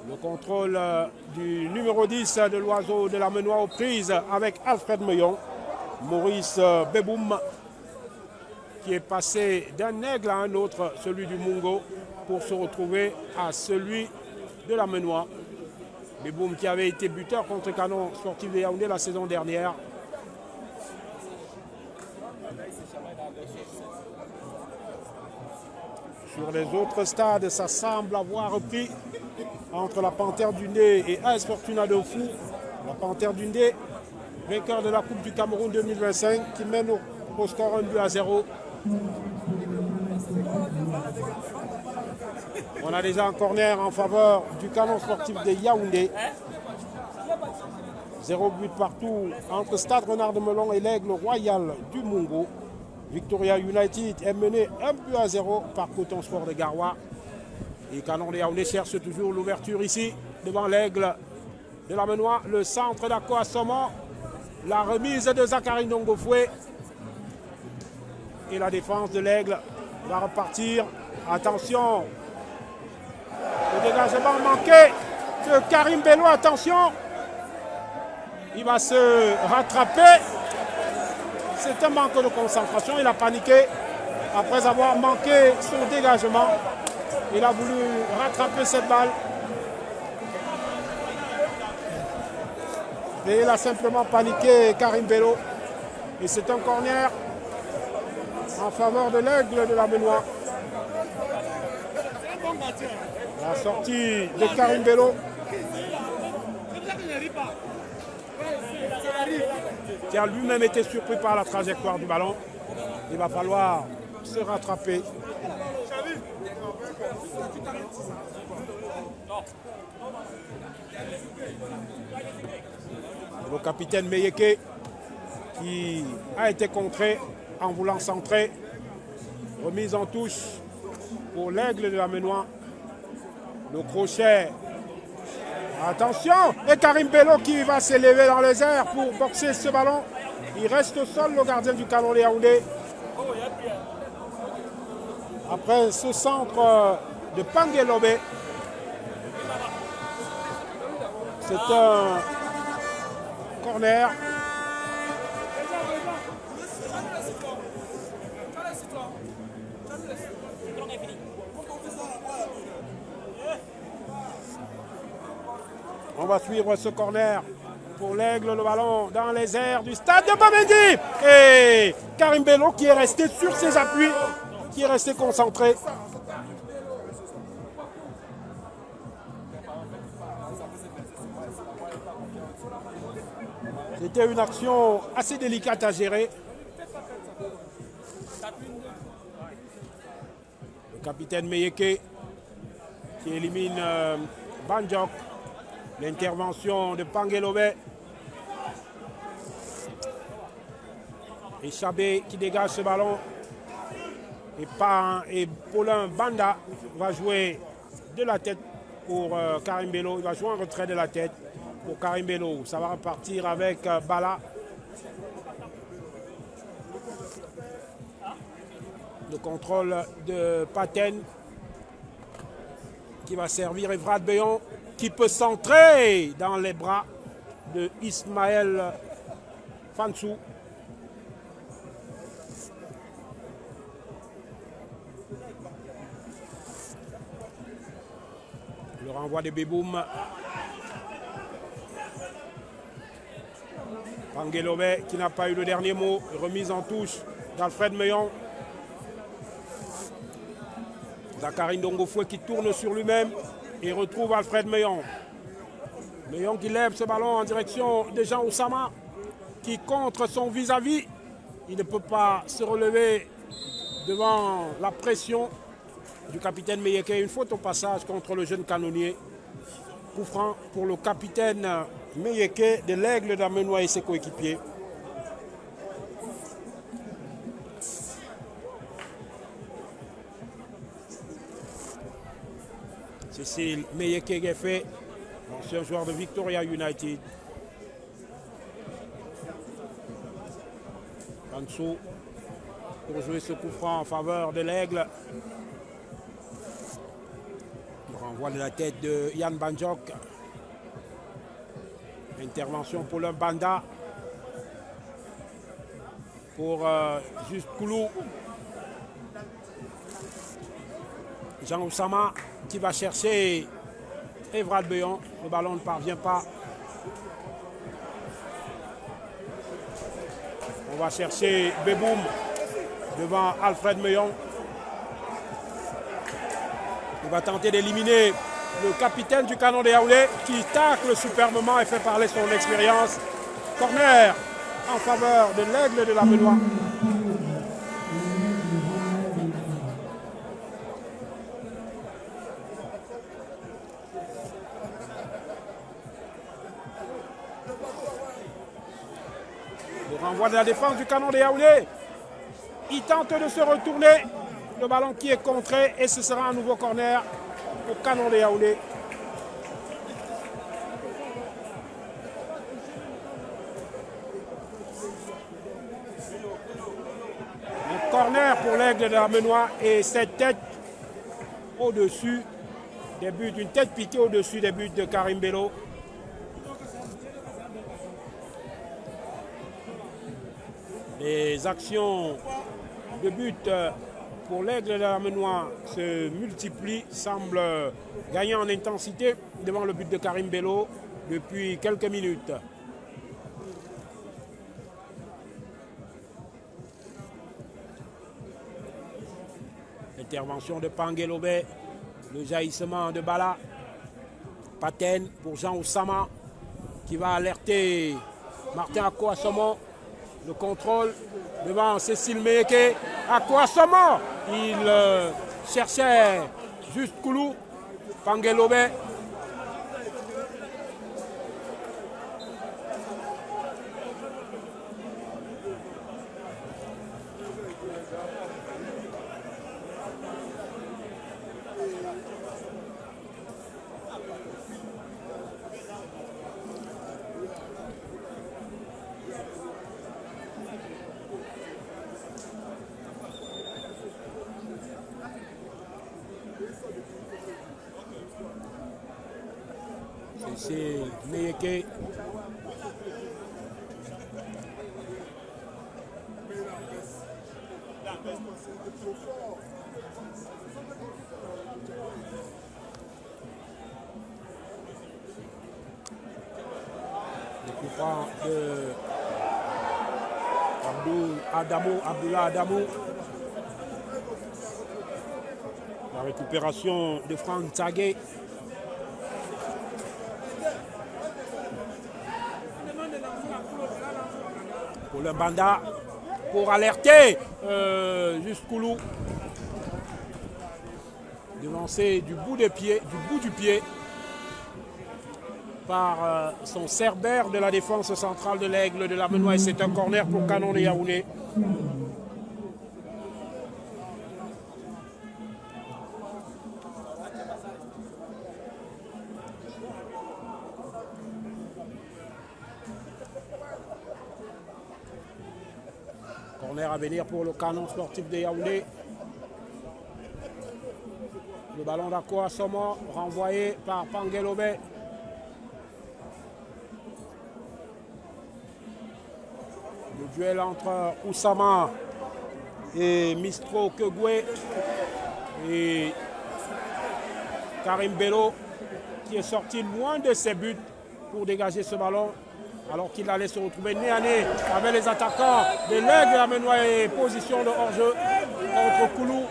Le contrôle du numéro 10 de l'Oiseau de Lamenois aux prises avec Alfred Meillon. Maurice Beboum qui est passé d'un aigle à un autre, celui du Mungo, pour se retrouver à celui de Lamenois. Beboum qui avait été buteur contre Canon Sportif de Yaoundé la saison dernière. Sur les autres stades, ça semble avoir repris entre la Panthère du Ndé et AS Fortuna de Fou. La Panthère du Ndé, vainqueur de la Coupe du Cameroun 2025, qui mène au score 1-0. On a déjà un corner en faveur du Canon Sportif de Yaoundé. 0 but partout entre Stade Renard de Melon et l'Aigle Royal du Mungo. Victoria United est mené 1-0 par Coton Sport de Garoua. Et Canon de Yaoundé cherche toujours l'ouverture ici, devant l'Aigle de Lamenois. Le centre d'Ako Assomo. La remise de Zachary Ndongofoué. Et la défense de l'Aigle va repartir. Attention. Le dégagement manqué de Karim Bello. Attention. Il va se rattraper. C'est un manque de concentration. Il a paniqué après avoir manqué son dégagement. Il a voulu rattraper cette balle. Et il a simplement paniqué Karim Bello. Et c'est un corner en faveur de l'Aigle de Lamenois. La sortie de Karim Bello. Qui a lui-même été surpris par la trajectoire du ballon. Il va falloir se rattraper. Le capitaine Meyeke qui a été contré en voulant centrer. Remise en touche pour l'Aigle de Lamenois. Le crochet. Attention! Et Karim Bello qui va s'élever dans les airs pour boxer ce ballon. Il reste au sol, le gardien du Canon de Yaoundé. Après ce centre de Pangelobe. C'est un corner. On va suivre ce corner pour l'Aigle, le ballon dans les airs du stade de Bamendi. Et Karim Bello qui est resté sur ses appuis, qui est resté concentré. C'était une action assez délicate à gérer. Le capitaine Meyeke qui élimine Banjok. L'intervention de Pangelobe. Et Chabé qui dégage ce ballon. Et Paulin Banda va jouer de la tête pour Karim Bello. Il va jouer un retrait de la tête pour Karim Bello. Ça va repartir avec Bala. Le contrôle de Paten qui va servir Evrad Béon, qui peut centrer dans les bras de Ismaël Fansou. Le renvoi de Beboum. Pangelobe qui n'a pas eu le dernier mot. Remise en touche d'Alfred Meillon. Zachary Ndongofoué qui tourne sur lui-même et retrouve Alfred Meillon. Meillon qui lève ce ballon en direction de Jean Oussama qui contre son vis-à-vis. Il ne peut pas se relever devant la pression du capitaine Meyeke. Une faute au passage contre le jeune canonnier. Coup franc pour le capitaine Meyeke de l'Aigle d'Amenois et ses coéquipiers. Cécile Meyeke-Gefe, ancien joueur de Victoria United. Fansou pour jouer ce coup franc en faveur de l'Aigle. Le renvoi de la tête de Yann Banjok. Intervention pour le Banda. Pour Juste Koulou. Jean Oussama qui va chercher Evrald Beyon. Le ballon ne parvient pas. On va chercher Beboum devant Alfred Meillon. Il va tenter d'éliminer le capitaine du Canon de Yaoundé qui tacle superbement et fait parler son expérience. Corner en faveur de l'Aigle de la Benoît. Le renvoi de la défense du Canon de Yaoundé. Il tente de se retourner. Le ballon qui est contré et ce sera un nouveau corner au Canon de Yaoundé. Un corner pour l'Aigle de la Benoît et cette tête au-dessus des buts, une tête piquée au-dessus des buts de Karim Bello. Les actions de but pour l'Aigle de la Benoît se multiplient, semblent gagner en intensité devant le but de Karim Bello depuis quelques minutes. Intervention de Pangelobé, le jaillissement de Bala. Paten pour Jean Oussama qui va alerter Martin Akouassomo. Le contrôle devant Cécile Meyeke. Akouassomo, il cherchait Juste Koulou. Pangelobé. C'est Meyeke. Le coup franc de Abdullah Adamou. La récupération de Franck Tsagué. Pour le Banda, pour alerter Juste Koulou. Devancé du bout du pied par son cerbère de la défense centrale de l'Aigle de la Benoît. Et c'est un corner pour Canon de Yaoundé. Corner à venir pour le Canon sportif de Yaoundé. Le ballon d'Akouassomo renvoyé par Pangelobé. Le duel entre Oussama et Mistro Kegwe et Karim Bello qui est sorti loin de ses buts pour dégager ce ballon alors qu'il allait se retrouver nez à nez avec les attaquants de l'Aigle de la Benoît et position de hors-jeu contre Koulou.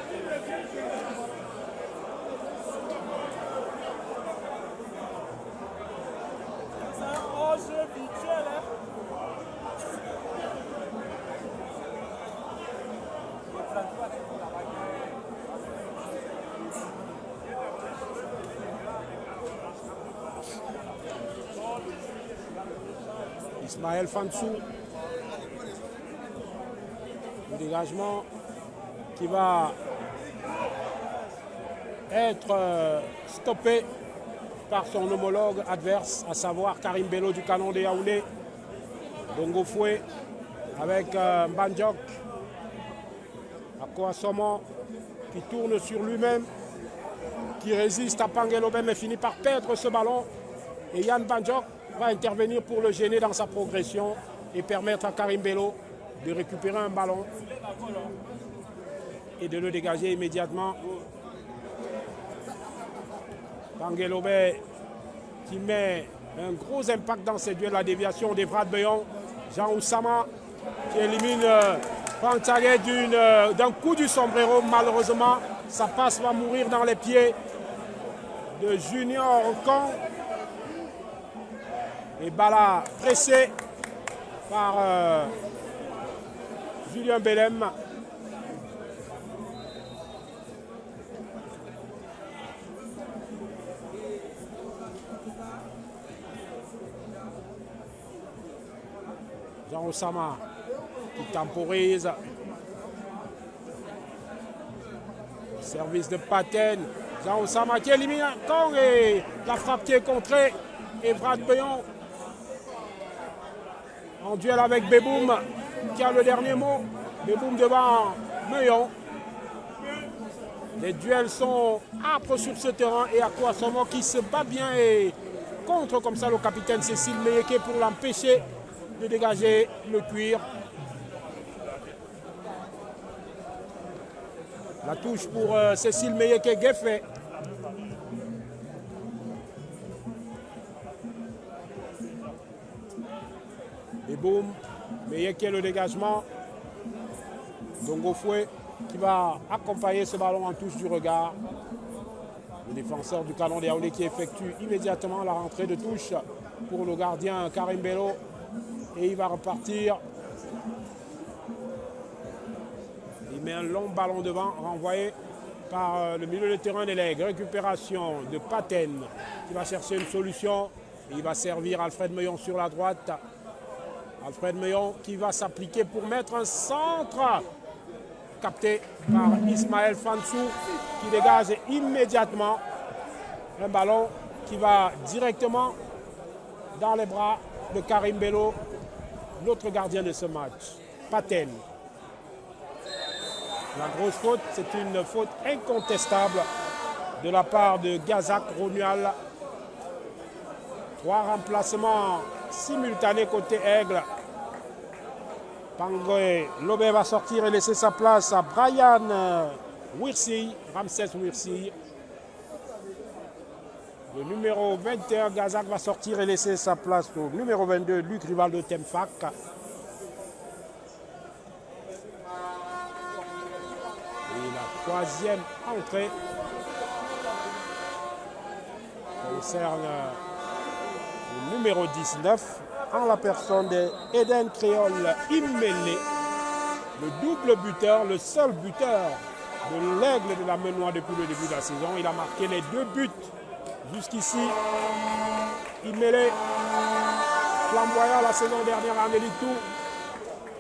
Ismaël Fansou. Le dégagement qui va être stoppé par son homologue adverse, à savoir Karim Bello du Canon de Yaoundé. Dongo Foué avec Mbandjok. Akoasomo qui tourne sur lui-même, qui résiste à Pangelobé mais finit par perdre ce ballon. Et Yann Mbandjok va intervenir pour le gêner dans sa progression et permettre à Karim Bello de récupérer un ballon et de le dégager immédiatement. Pangelobé qui met un gros impact dans ses duels, la déviation d'Evrad Beyon. Jean Oussama qui élimine Franck Tagé d'un coup du sombrero. Malheureusement, sa passe va mourir dans les pieds de Junior Okon. Et Bala pressé par Julien Belem. Jean Oussama qui temporise. Service de Paten. Jean Oussama qui élimine Kong et la frappe qui est contrée. Evrad Beyon en duel avec Beboum qui a le dernier mot. Beboum devant Meyon. Les duels sont âpres sur ce terrain et Akoasomo qui se bat bien et contre comme ça le capitaine Cécile Meyeke pour l'empêcher de dégager le cuir. La touche pour Cécile Meyeke Gueffet. Et boum, Meyeke le dégagement. Dongo Foué qui va accompagner ce ballon en touche du regard. Le défenseur du Canon de Yaoundé qui effectue immédiatement la rentrée de touche pour le gardien Karim Bello. Et il va repartir. Il met un long ballon devant, renvoyé par le milieu de terrain des Legs. Récupération de Paten qui va chercher une solution. Et il va servir Alfred Meyon sur la droite. Alfred Meyon qui va s'appliquer pour mettre un centre. Capté par Ismaël Fansou qui dégage immédiatement un ballon qui va directement dans les bras de Karim Bello, l'autre gardien de ce match, Paten. La grosse faute, c'est une faute incontestable de la part de Gazak Romual. 3 remplacements simultanés côté Aigle. Pangoé Lobé va sortir et laisser sa place à Brian Wirsi, Ramsès Wirsi. Le numéro 21, Gazak, va sortir et laisser sa place au numéro 22, Luc Rivaldo Temfak. Et la 3e entrée concerne le numéro 19, en la personne d'Eden Créole Immélé, le double buteur, le seul buteur de l'Aigle de la Menoie depuis le début de la saison. Il a marqué les 2 buts jusqu'ici. Immélé, flamboyant la saison dernière en Élite 2,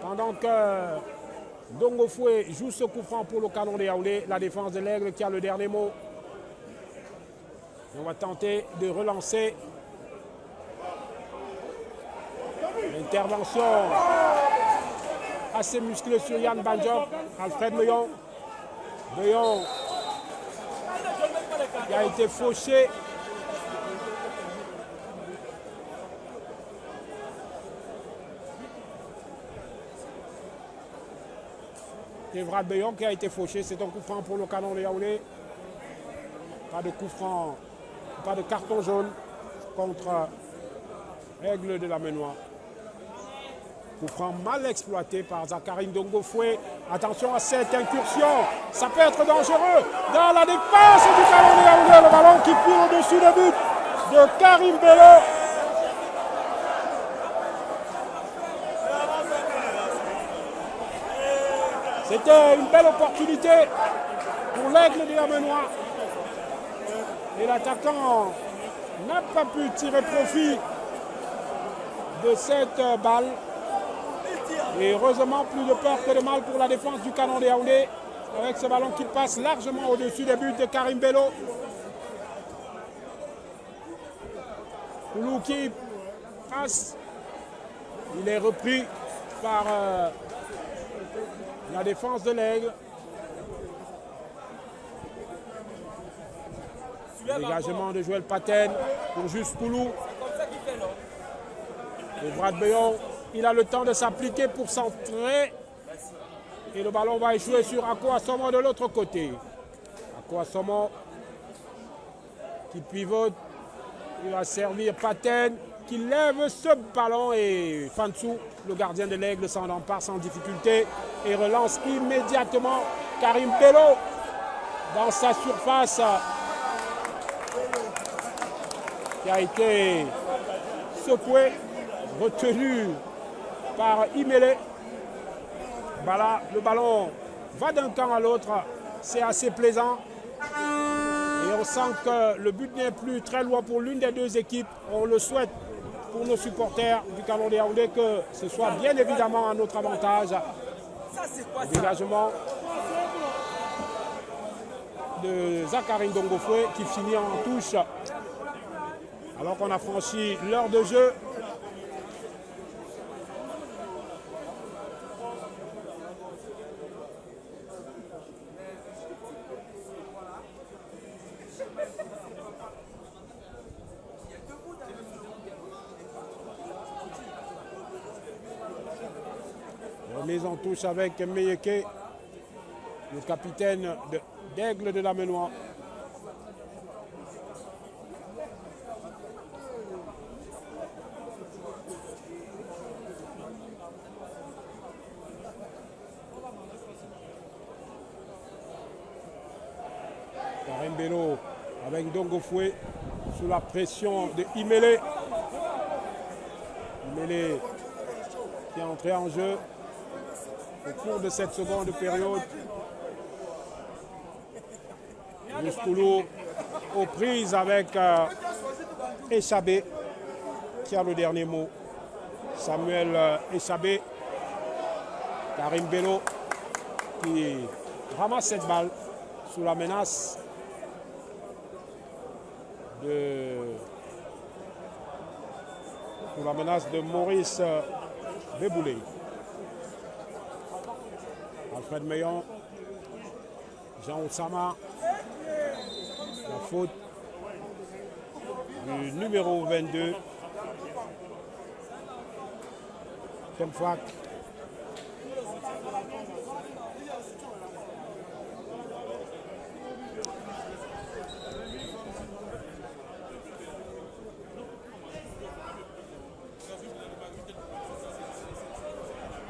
pendant que Dongo Foué joue ce coup franc pour le Canon de Yaoundé, la défense de l'Aigle qui a le dernier mot. Et on va tenter de relancer. Intervention assez musclée sur Yann Mbandjok. Alfred Meyon. Meyon qui a été fauché. Evrad Beyon qui a été fauché. C'est un coup franc pour le Canon de Yaoundé. Pas de coup franc, pas de carton jaune contre Aigle de la Menoie. Coup franc mal exploité par Zakarin Dongo Foué. Attention à cette incursion. Ça peut être dangereux dans la défense du Canon de Yaoundé. Le ballon qui file au-dessus du but de Karim Bello. C'était une belle opportunité pour l'Aigle de la Menoie. Et l'attaquant n'a pas pu tirer profit de cette balle. Et heureusement, plus de peur que de mal pour la défense du Canon de Yaoundé. avec ce ballon qui passe largement au-dessus des buts de Karim Bello. Koulou qui passe. Il est repris par la défense de l'Aigle. Dégagement de Joël Paten pour Juste Koulou. Et Brad Beyon, il a le temps de s'appliquer pour centrer. Et le ballon va échouer sur Ako Assomo de l'autre côté. Ako Assomo qui pivote. Il va servir Paten qui lève ce ballon et Fansou, le gardien de l'Aigle, s'en empare sans difficulté et relance immédiatement Karim Bello dans sa surface qui a été secoué, retenu par Imele. Voilà, le ballon va d'un camp à l'autre, c'est assez plaisant. Et on sent que le but n'est plus très loin pour l'une des deux équipes. On le souhaite pour nos supporters du Canon de Yaoundé que ce soit bien évidemment à notre avantage. Le dégagement de Zachary Ndongofoué qui finit en touche alors qu'on a franchi l'heure de jeu. Remise en touche avec Meyeke, le capitaine d'Aigle de la Ménois. Karim Bello avec Ndongofoué sous la pression de Imele. Imele qui est entré en jeu au cours de cette seconde période. Koulou aux prises avec Echabé qui a le dernier mot. Samuel Echabé. Karim Bello qui ramasse cette balle sous la menace de Maurice Beboulé. Alfred Meillon, Jean Oussama, la faute du numéro 22, Temfak.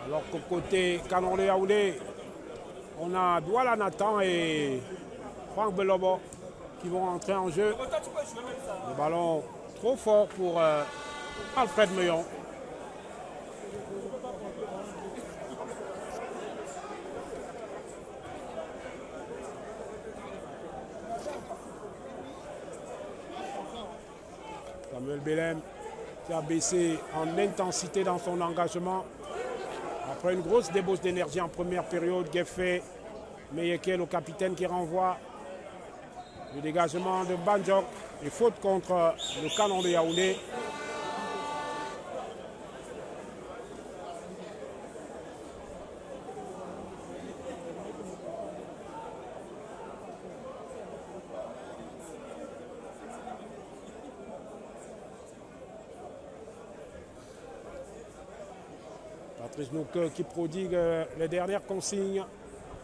Alors qu'au côté Canon de Yaoundé, on a Douala Nathan et Franck Belobo qui vont entrer en jeu. Le ballon trop fort pour Alfred Meillon. Samuel Belem qui a baissé en intensité dans son engagement. Après une grosse débauche d'énergie en première période, Gueffé, Meyeke, le capitaine qui renvoie le dégagement de Banjok et faute contre le Canon de Yaoundé. Patrice Nouke qui prodigue les dernières consignes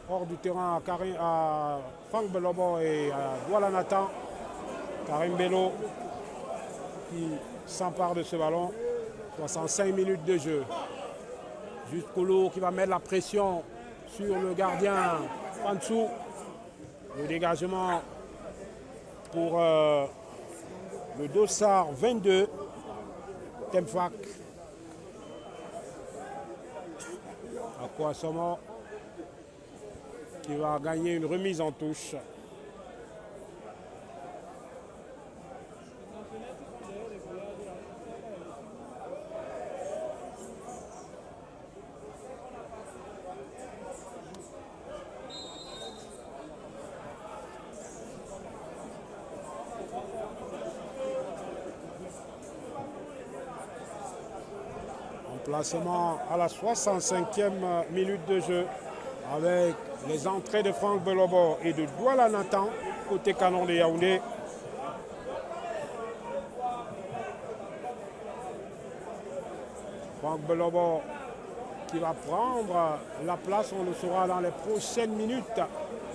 hors du terrain à Franck Belobo et à Douala Nathan. Karim Bello qui s'empare de ce ballon. 65 minutes de jeu. Juste Koulou qui va mettre la pression sur le gardien Fansou. Le dégagement pour le Dossard 22. Temfak. Ako Assomo qui va gagner une remise en touche. Remplacement à la 65e minute de jeu avec les entrées de Franck Belobo et de Douala Nathan côté Canon de Yaoundé. Franck Belobo qui va prendre la place, on le saura dans les prochaines minutes,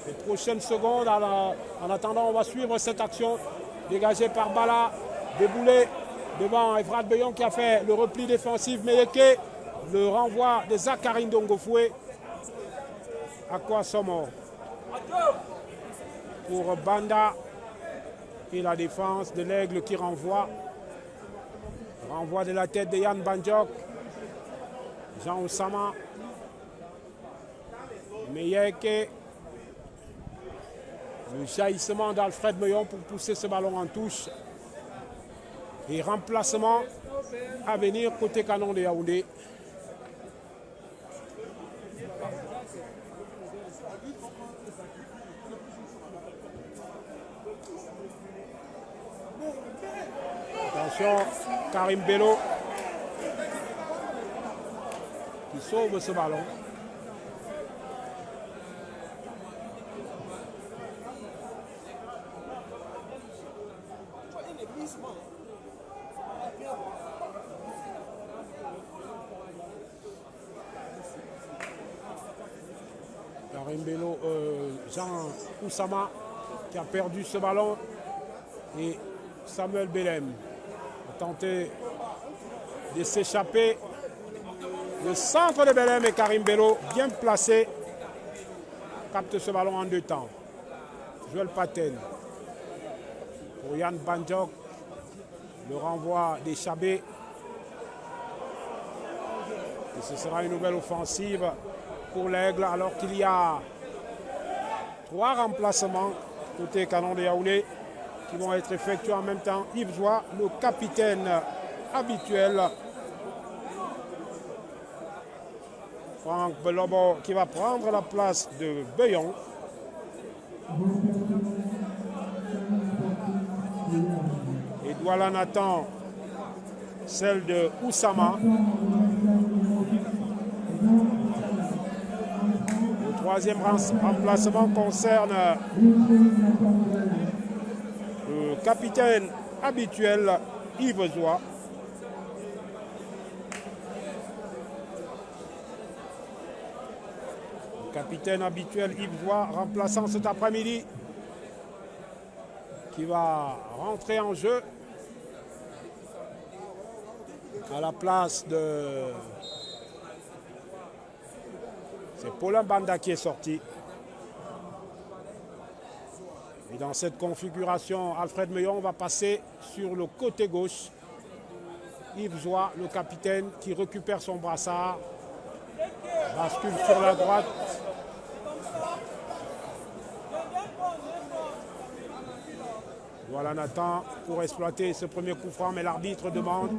les prochaines secondes. En attendant, on va suivre cette action dégagée par Bala, déboulé devant Efrat Beyon qui a fait le repli défensif. Meyeke, le renvoi de Zakarin Dongofoué. Aqua Somo pour Banda et la défense de l'Aigle qui renvoie. Renvoi de la tête de Yann Bandjok. Jean Oussama. Meyeke. Le jaillissement d'Alfred Meillon pour pousser ce ballon en touche. Et remplacement à venir côté Canon de Yaoundé. Attention, Karim Bello qui sauve ce ballon. Karim Bello, Jean Oussama qui a perdu ce ballon et Samuel Belem a tenté de s'échapper. Le centre de Belem et Karim Bello bien placé capte ce ballon en deux temps. Joël Paten pour Yann Bandjok, le renvoi des Chabé. Et ce sera une nouvelle offensive pour l'Aigle alors qu'il y a 3 remplacements côté Canon de Yaoundé qui vont être effectués en même temps. Yves Joie, le capitaine habituel. Franck Belobo qui va prendre la place de Beyon. Et Douala Nathan, celle de Oussama. Le troisième remplacement concerne le capitaine habituel Yves Joie. Le capitaine habituel Yves Joie remplaçant cet après-midi qui va rentrer en jeu à la place de... C'est Paulin Banda qui est sorti. Et dans cette configuration, Alfred Meillon va passer sur le côté gauche. Yves Joie, le capitaine, qui récupère son brassard. Bascule sur la droite. Voilà Nathan pour exploiter ce premier coup franc, mais l'arbitre demande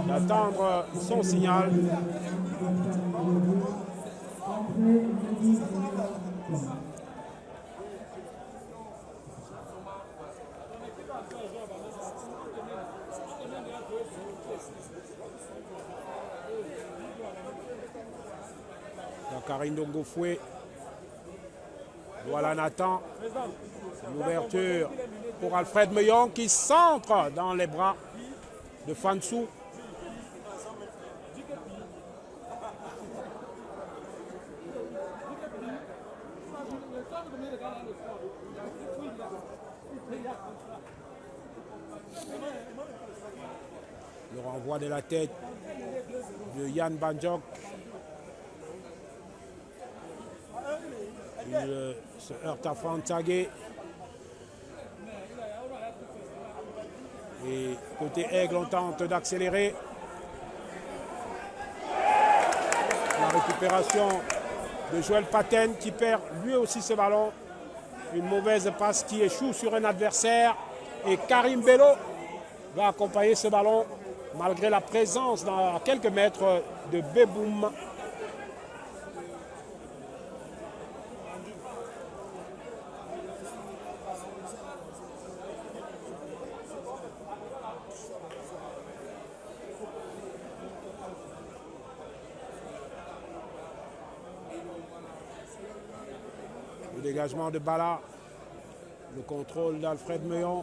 d'attendre son signal. Karim Dongofoué. Voilà Nathan. Une ouverture pour Alfred Meillon qui centre dans les bras de Fansou. Le renvoi de la tête de Yann Bandjok. Il se heurte à Fantagé. Et côté Aigle, on tente d'accélérer. La récupération de Joël Paten qui perd lui aussi ce ballon. Une mauvaise passe qui échoue sur un adversaire. Et Karim Bello va accompagner ce ballon malgré la présence à quelques mètres de Beboum. Le dégagement de Bala. Le contrôle d'Alfred Meillon.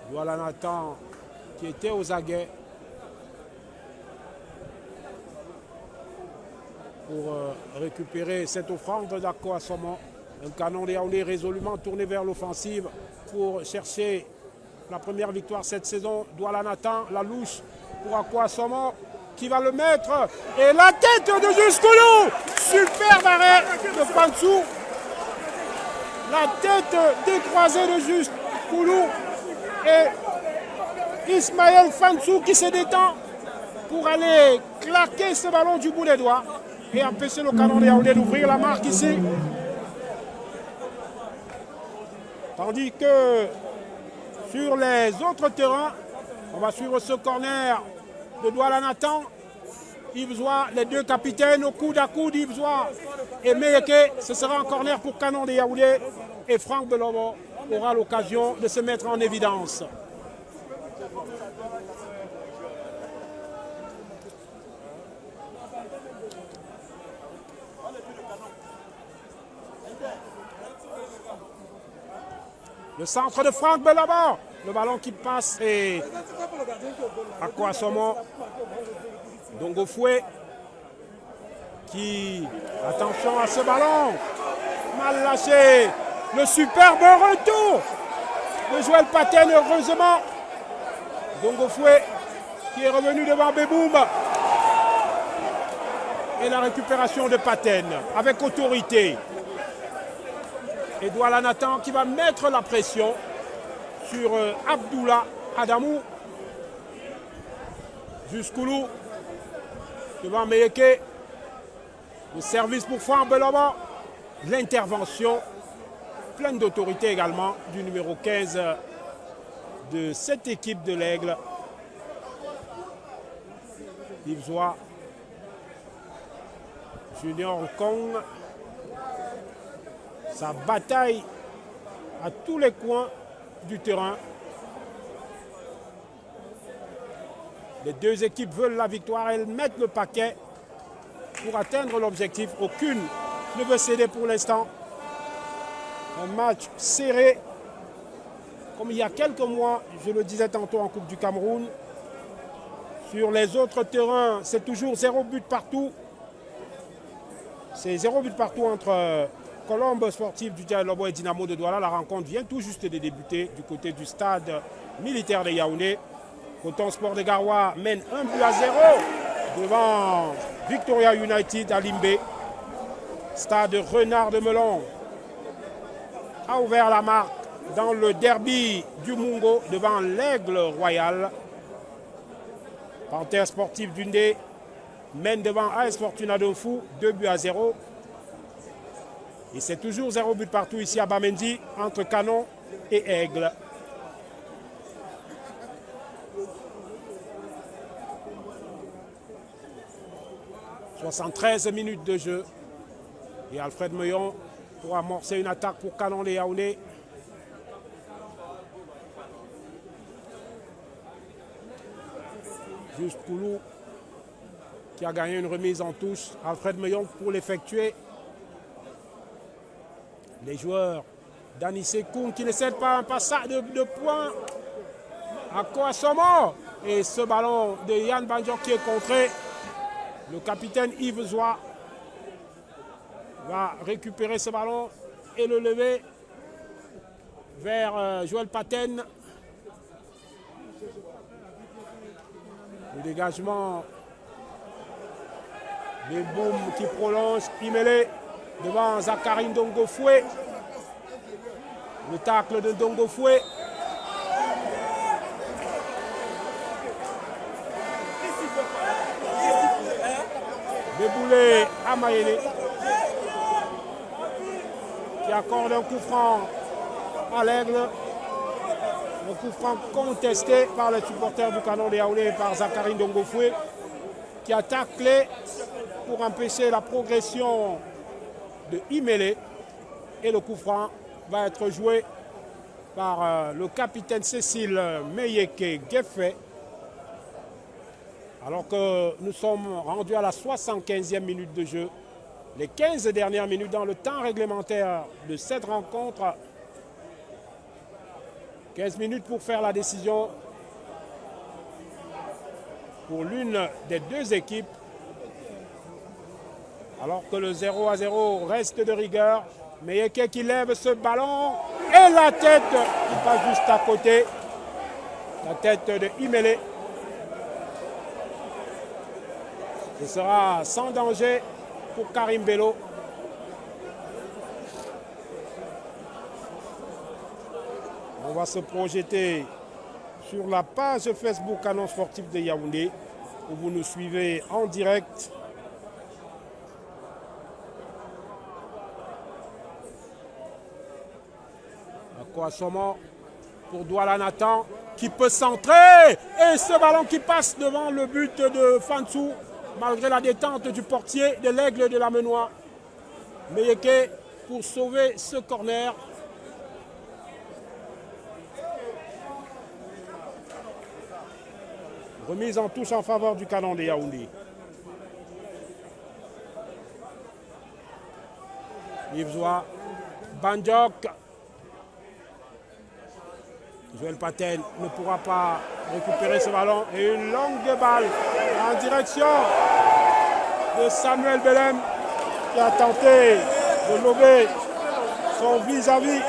Voilà Nathan qui était aux aguets pour récupérer cette offrande d'Ako Assomo. Un canon de Yaoundé résolument tourné vers l'offensive pour chercher la première victoire cette saison. Douala Nathan, la louche pour Ako Assomo qui va le mettre. Et la tête de Juskoulou. Superbe arrêt de Fansou. La tête décroisée de Juskoulou. Et Ismaël Fansou qui se détend pour aller claquer ce ballon du bout des doigts et empêcher le canon de Yaoundé d'ouvrir la marque ici. Tandis que sur les autres terrains, on va suivre ce corner de Douala Nathan. Yves Zoua, les deux capitaines au coude à coude, Yves Zoua et Meyeke. Ce sera un corner pour canon de Yaoundé. Et Franck Belobo aura l'occasion de se mettre en évidence. Le centre de Franck Belobo. Le ballon qui passe et Ako Assomo. Dongo Foué qui, attention à ce ballon, mal lâché. Le superbe retour de Joël Paten, heureusement. Dongo Foué qui est revenu devant Beboum. Et la récupération de Paten avec autorité. Et Douala Nathan qui va mettre la pression sur Abdoullah Adamou. Juskoulou devant Meyeke. Le service pour Franck Belobo. L'intervention pleine d'autorité également du numéro 15 de cette équipe de l'Aigle. Yves Zoua, Junior Kong. Sa bataille à tous les coins du terrain. Les deux équipes veulent la victoire, elles mettent le paquet pour atteindre l'objectif. Aucune ne veut céder pour l'instant. Un match serré, comme il y a quelques mois, je le disais tantôt en Coupe du Cameroun. Sur les autres terrains, c'est toujours 0 but partout. C'est 0 but partout entre Colombe Sportif du Dialobo et Dynamo de Douala. La rencontre vient tout juste de débuter du côté du stade militaire de Yaoundé. Coton Sport de Garoua mène 1 but à 0 devant Victoria United à Limbé. Stade Renard de Melon a ouvert la marque dans le derby du Mungo devant l'Aigle Royal. Panthère Sportif d'Undé mène devant AS Fortuna Donfou 2 buts à 0. Et c'est toujours 0 but partout ici à Bamendi entre Canon et Aigle. « 73 minutes de jeu. Et Alfred Meillon pour amorcer une attaque pour Canon de Yaoundé. Juste Koulou qui a gagné une remise en touche. Alfred Meillon pour l'effectuer. Les joueurs d'Anissé Koum qui ne cèdent pas un passage de points à Ako Assomo. Et ce ballon de Yann Banjo qui est contré. Le capitaine Yves Zoua va récupérer ce ballon et le lever vers Joël Paten. Le dégagement des Boum qui prolonge Imele devant Zachary Ndongo Foué. Le tacle de Ndongo Foué. Déboulé à Mayele qui accorde un coup franc à l'Aigle. Un coup franc contesté par les supporters du Canon de Yaoundé et par Zachary Ndongo Foué qui a taclé pour empêcher la progression de Imele. Et le coup franc va être joué par le capitaine Cécile Meyeke Gueffé. Alors que nous sommes rendus à la 75e minute de jeu, les 15 dernières minutes dans le temps réglementaire de cette rencontre. 15 minutes pour faire la décision pour l'une des deux équipes. Alors que le 0-0 reste de rigueur. Meyeke qui lève ce ballon et la tête qui passe juste à côté. La tête de Imele. Ce sera sans danger pour Karim Bello. On va se projeter sur la page Facebook Canon Sportif de Yaoundé où vous nous suivez en direct. Kouassomo pour Douala Nathan qui peut centrer et ce ballon qui passe devant le but de Fansou malgré la détente du portier de l'Aigle de la Menoie. Meyeke pour sauver ce corner. Remise en touche en faveur du Canon de Yaoundé. Yves Bandjok. Joël Patel ne pourra pas récupérer ce ballon et une longue balle en direction de Samuel Belem qui a tenté de lober son vis-à-vis.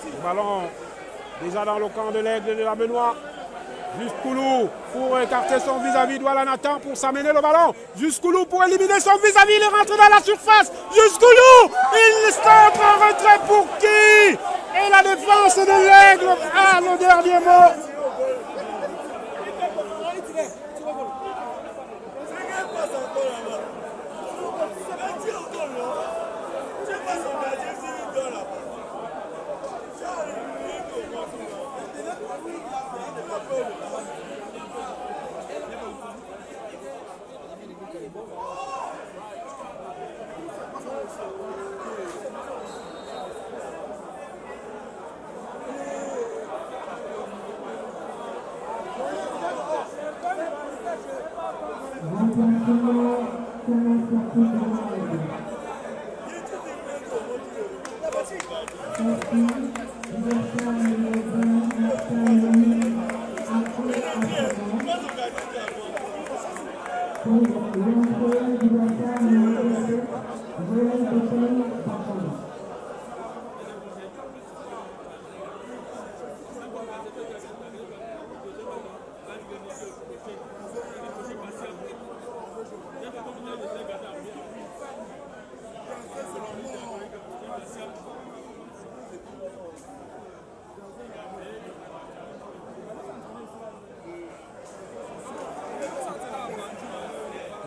Le ballon déjà dans le camp de l'Aigle de la Menoie. Jusqu'oulou pour écarter son vis-à-vis. Douala Nathan pour s'amener le ballon. Jusqu'oulou pour éliminer son vis-à-vis. Il est rentré dans la surface. Jusqu'oulou. Il centre en retrait pour qui? Et la défense de l'Aigle a le dernier mot.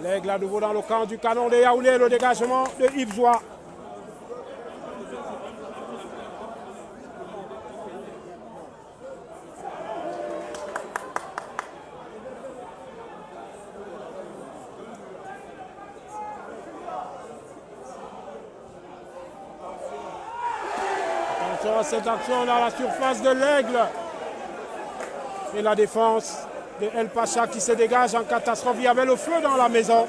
L'Aigle à nouveau dans le camp du Canon de Yaoundé, le dégagement de Yves Zoua. Attention à cette action dans la surface de l'Aigle. Et la défense de El Pacha qui se dégage en catastrophe. Il y avait le feu dans la maison.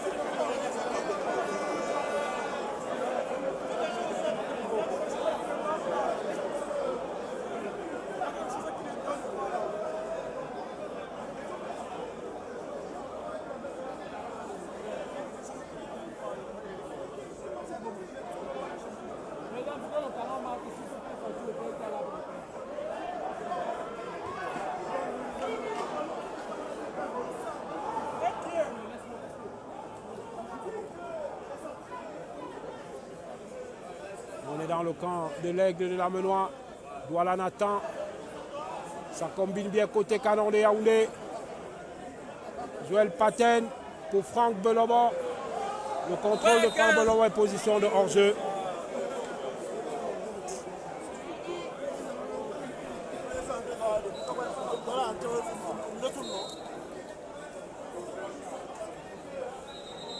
On est dans le camp de l'Aigle de la Menoie. Douala Nathan. Ça combine bien côté Canon de Yaoundé. Joël Paten pour Franck Belobo. Le contrôle de Franck Belobo est position de hors-jeu.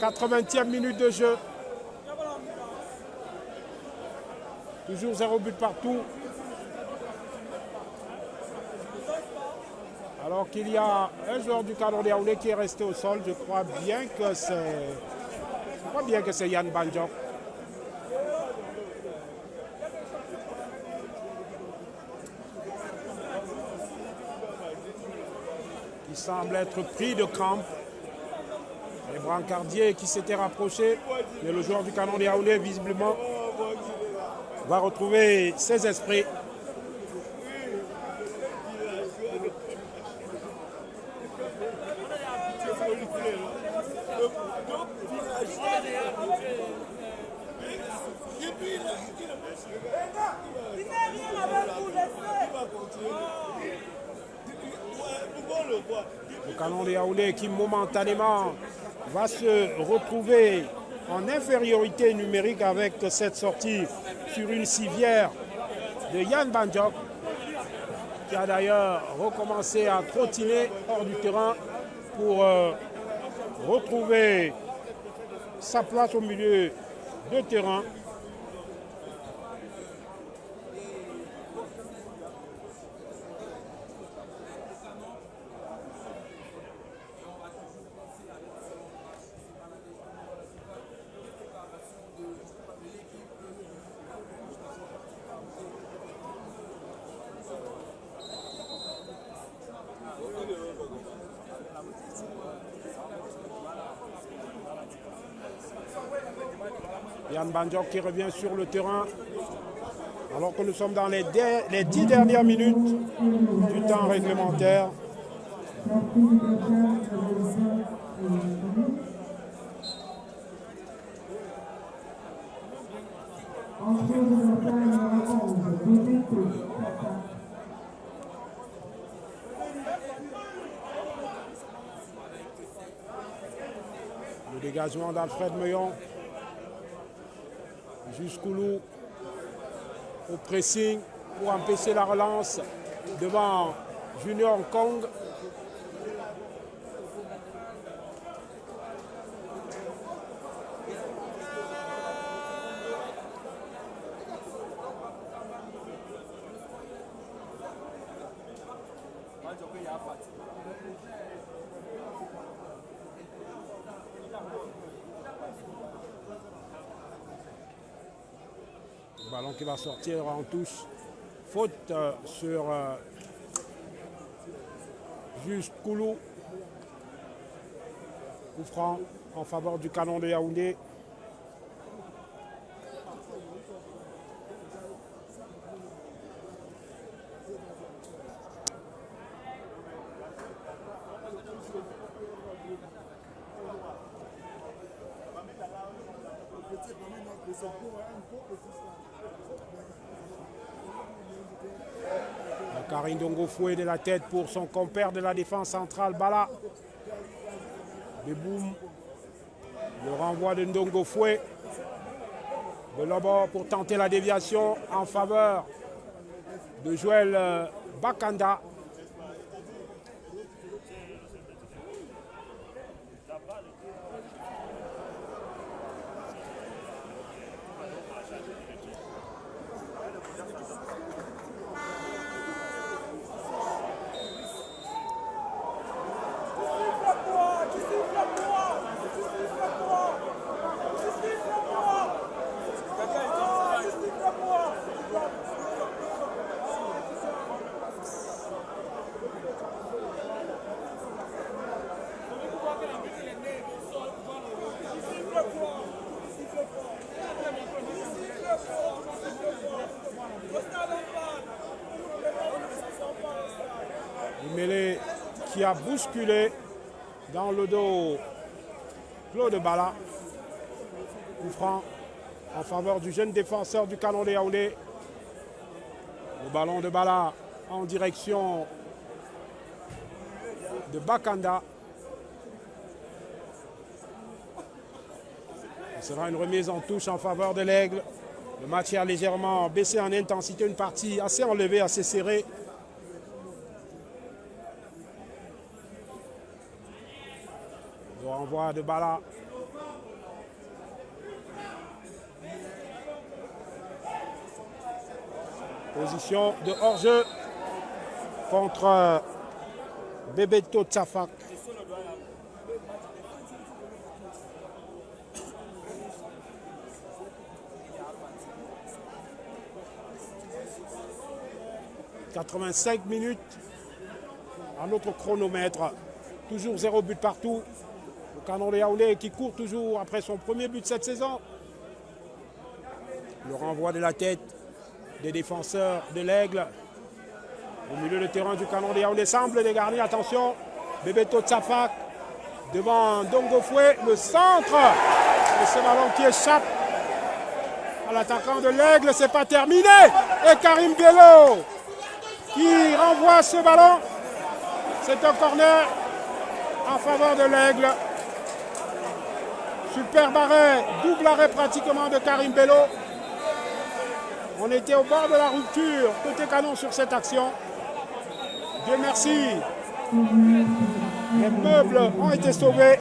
« 80e minute de jeu. Toujours 0 but partout. Alors qu'il y a un joueur du Canon de Yaoundé qui est resté au sol. Je crois bien que c'est Yann Bandjok. Qui semble être pris de crampes. Les brancardiers qui s'étaient rapprochés. Mais le joueur du Canon de Yaoundé, visiblement, va retrouver ses esprits. Le Canon de Yaoundé qui momentanément va se retrouver en infériorité numérique avec cette sortie sur une civière de Yann Bandjok, qui a d'ailleurs recommencé à trottiner hors du terrain pour retrouver sa place au milieu de terrain. Yann Bandjok qui revient sur le terrain alors que nous sommes dans les 10 dernières minutes du temps réglementaire. Le dégagement d'Alfred Meillon. Jusqu'oulou au pressing pour empêcher la relance devant Junior Kong. Ballon qui va sortir en touche. Faute sur Juste Koulou. Coup franc en faveur du Canon de Yaoundé. Karim Ndongo fouet de la tête pour son compère de la défense centrale, Bala. Beboum. Le renvoi de Ndongo fouet. De l'abord pour tenter la déviation en faveur de Joël Bakanda. Mêlée qui a bousculé dans le dos Claude Bala. Coup franc en faveur du jeune défenseur du Canon de Yaoundé. Le ballon de Bala en direction de Bakanda. Ce sera une remise en touche en faveur de l'Aigle. Le match a légèrement baissé en intensité, une partie assez enlevée, assez serrée. Le renvoi de Bala. Position de hors-jeu contre Bebeto Tsafak. « 85 minutes à notre chronomètre. Toujours 0 but partout. Le Canon de Yaoundé qui court toujours après son premier but cette saison. Le renvoi de la tête des défenseurs de l'Aigle. Au milieu de terrain du Canon de Yaoundé semble dégarni. Attention, Bebeto Tsafak devant Dongo Foué. Le centre et ce ballon qui échappe à l'attaquant de l'Aigle. C'est pas terminé. Et Karim Bello qui renvoie ce ballon. C'est un corner en faveur de l'Aigle. Super arrêt, double arrêt pratiquement de Karim Bello. On était au bord de la rupture côté Canon sur cette action. Dieu merci. Les meubles ont été sauvés.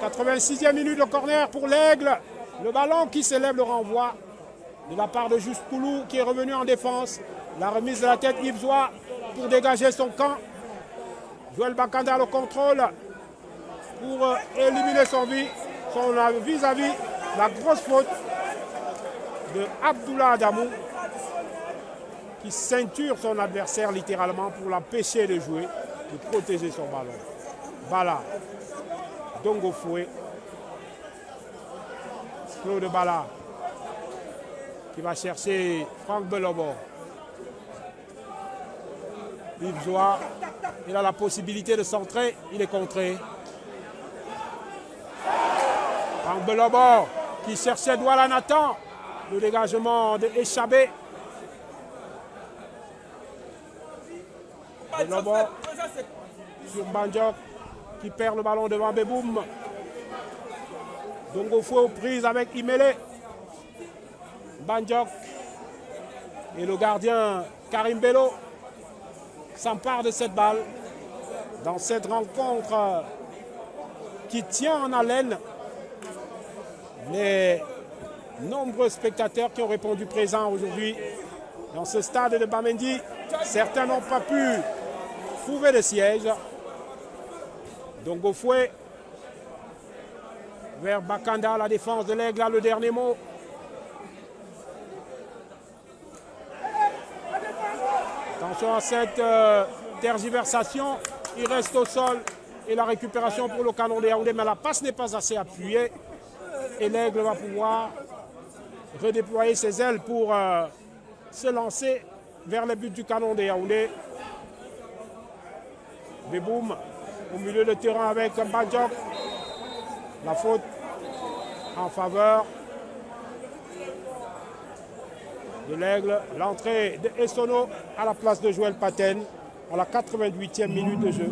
86e minute de corner pour l'Aigle. Le ballon qui s'élève, le renvoi de la part de Juste Koulou qui est revenu en défense. La remise de la tête Yves Zoua pour dégager son camp. Joël Bakanda le contrôle pour éliminer son vis-à-vis. La grosse faute de Abdoullah Adamou qui ceinture son adversaire littéralement pour l'empêcher de jouer, de protéger son ballon. Bala, Dongo Foué, Claude Bala qui va chercher Franck Belobo. Yves Zoua, il a la possibilité de centrer, il est contré. Franck Belobo qui cherchait Douala Nathan. Le dégagement de Échabé. Belobo sur Bandjok qui perd le ballon devant Beboum. Dongo Foué aux prises avec Imele. Bandjok et le gardien Karim Bello s'empare de cette balle dans cette rencontre qui tient en haleine les nombreux spectateurs qui ont répondu présents aujourd'hui dans ce stade de Bamendi. Certains n'ont pas pu trouver de siège. Dongo Foué vers Bakanda, la défense de l'Aigle, le dernier mot. Attention à cette tergiversation, il reste au sol et la récupération pour le Canon de Yaoundé, mais la passe n'est pas assez appuyée et l'Aigle va pouvoir redéployer ses ailes pour se lancer vers le but du Canon de Yaoundé. Beboum au milieu de terrain avec Bandjok. La faute en faveur de l'Aigle. L'entrée de Essono à la place de Joël Paten à la 88e minute de jeu.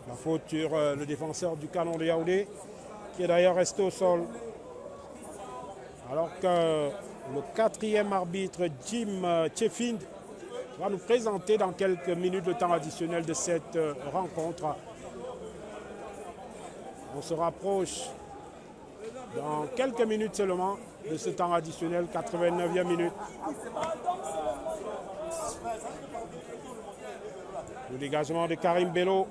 La faute sur le défenseur du Canon de Yaoundé, qui est d'ailleurs resté au sol. Alors que le quatrième arbitre, Jim Tchefind, va nous présenter dans quelques minutes le temps additionnel de cette rencontre. On se rapproche dans quelques minutes seulement de ce temps additionnel, 89e minute. Le dégagement de Karim Bello.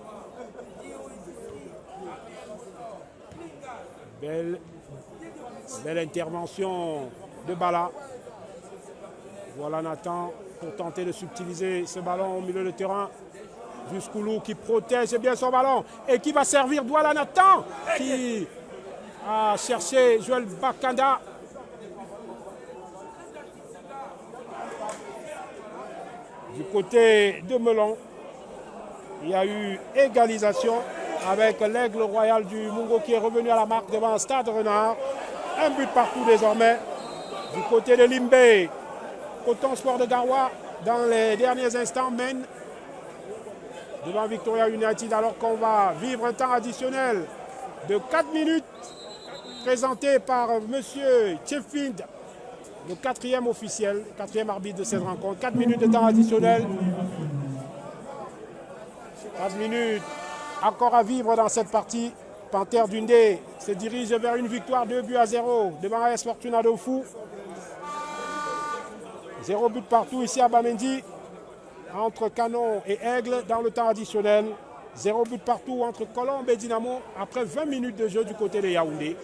Belle intervention de Bala. Voilà Nathan pour tenter de subtiliser ce ballon au milieu de terrain. Juskoulou qui protège bien son ballon et qui va servir Douala Nathan qui a cherché Joël Bakanda. Du côté de Melon, il y a eu égalisation avec l'Aigle Royal du Mungo qui est revenu à la marque devant Stade Renard. Un but partout désormais. Du côté de Limbé, Coton Sport de Garoua, dans les derniers instants, mène devant Victoria United, alors qu'on va vivre un temps additionnel de 4 minutes présenté par M. Tchefind le quatrième officiel, quatrième arbitre de cette rencontre. 4 minutes de temps additionnel. 4 minutes encore à vivre dans cette partie. Panthère Dundee se dirige vers une victoire 2-0 devant AS Fortuna Dofou. 0 but partout ici à Bamendi entre Canon et Aigle dans le temps additionnel. 0 but partout entre Colombe et Dynamo après 20 minutes de jeu du côté de Yaoundé.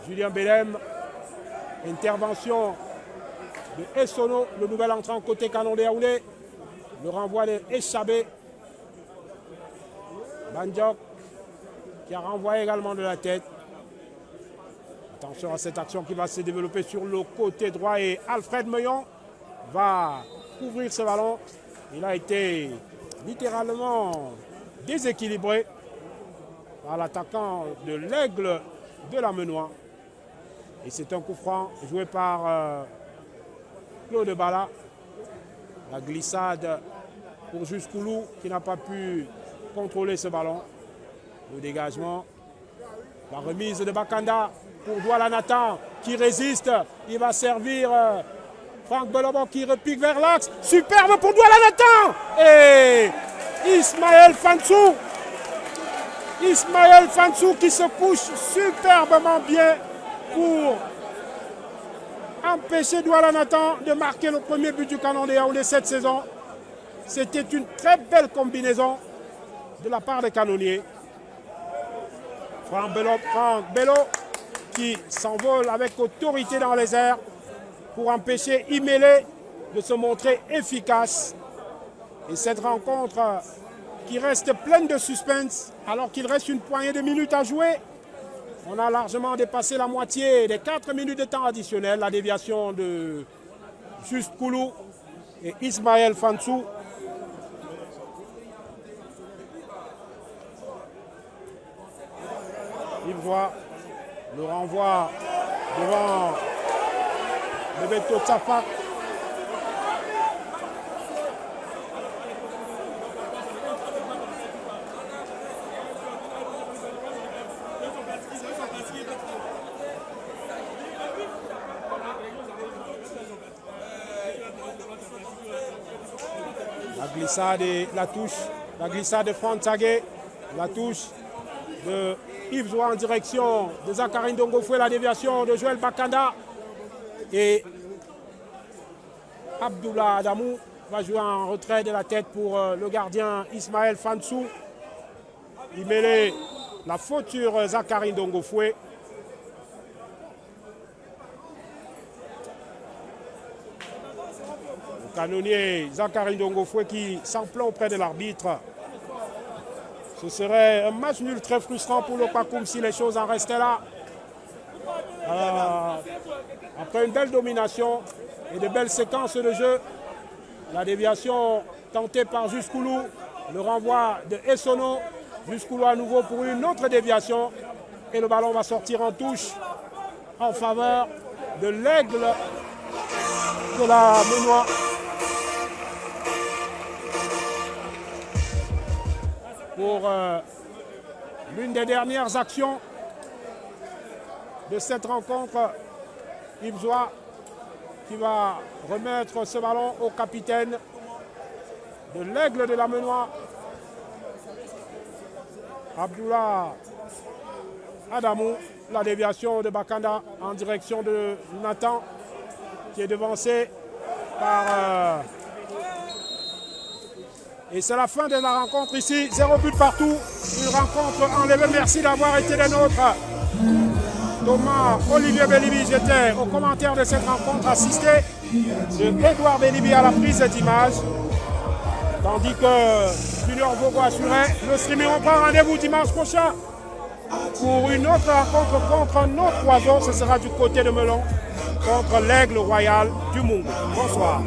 Julien Belem, intervention de Essono, le nouvel entrant côté Canon de Yaoundé. Le renvoi de Échabé. Bandiok qui a renvoyé également de la tête. Attention à cette action qui va se développer sur le côté droit et Alfred Meillon va couvrir ce ballon. Il a été littéralement déséquilibré par l'attaquant de l'Aigle de la Menoix. Et c'est un coup franc joué par Claude Bala. La glissade pour Juskoulou qui n'a pas pu contrôler ce ballon. Le dégagement. La remise de Bakanda pour Douala Nathan qui résiste. Il va servir Franck Belobo qui repique vers l'axe. Superbe pour Douala Nathan. Et Ismaël Fansou. Ismaël Fansou qui se couche superbement bien pour empêcher Douala Nathan de marquer le premier but du Canon de Yaoundé cette saison. C'était une très belle combinaison de la part des canonniers. Franck Bello qui s'envole avec autorité dans les airs pour empêcher Imélé de se montrer efficace. Et cette rencontre qui reste pleine de suspense alors qu'il reste une poignée de minutes à jouer. On a largement dépassé la moitié des 4 minutes de temps additionnel. La déviation de Juste Koulou et Ismaël Fansou. Il voit le renvoi devant Bebeto Tsafa. La glissade et la touche. La glissade de Franck Sagué. La touche de Yves Zoua en direction de Zachary Ndongofoué, la déviation de Joël Bakanda. Et Abdoullah Adamou va jouer en retrait de la tête pour le gardien Ismaël Fansou. Il mêlait la faute sur Zachary Ndongofoué. Le canonnier Zachary Ndongofoué qui s'emploie auprès de l'arbitre. Ce serait un match nul très frustrant pour le Pakoum si les choses en restaient là. Après une belle domination et de belles séquences de jeu, la déviation tentée par Juskoulou, le renvoi de Essono, Juskoulou à nouveau pour une autre déviation et le ballon va sortir en touche en faveur de l'Aigle de la Menoix. Pour l'une des dernières actions de cette rencontre, Yves Zoua qui va remettre ce ballon au capitaine de l'Aigle de la Menoix, Abdoullah Adamou. La déviation de Bakanda en direction de Nathan qui est devancé par... Et c'est la fin de la rencontre ici, 0 but partout, une rencontre enlevée. Merci d'avoir été des nôtres. Thomas Olivier Bélibi, j'étais au commentaire de cette rencontre, assisté de Edouard Bélibi à la prise d'image. Tandis que Junior Vogo assurait le streaming. On prend rendez-vous dimanche prochain pour une autre rencontre contre un autre oiseau. Ce sera du côté de Melon contre l'Aigle Royal du Mungo. Bonsoir.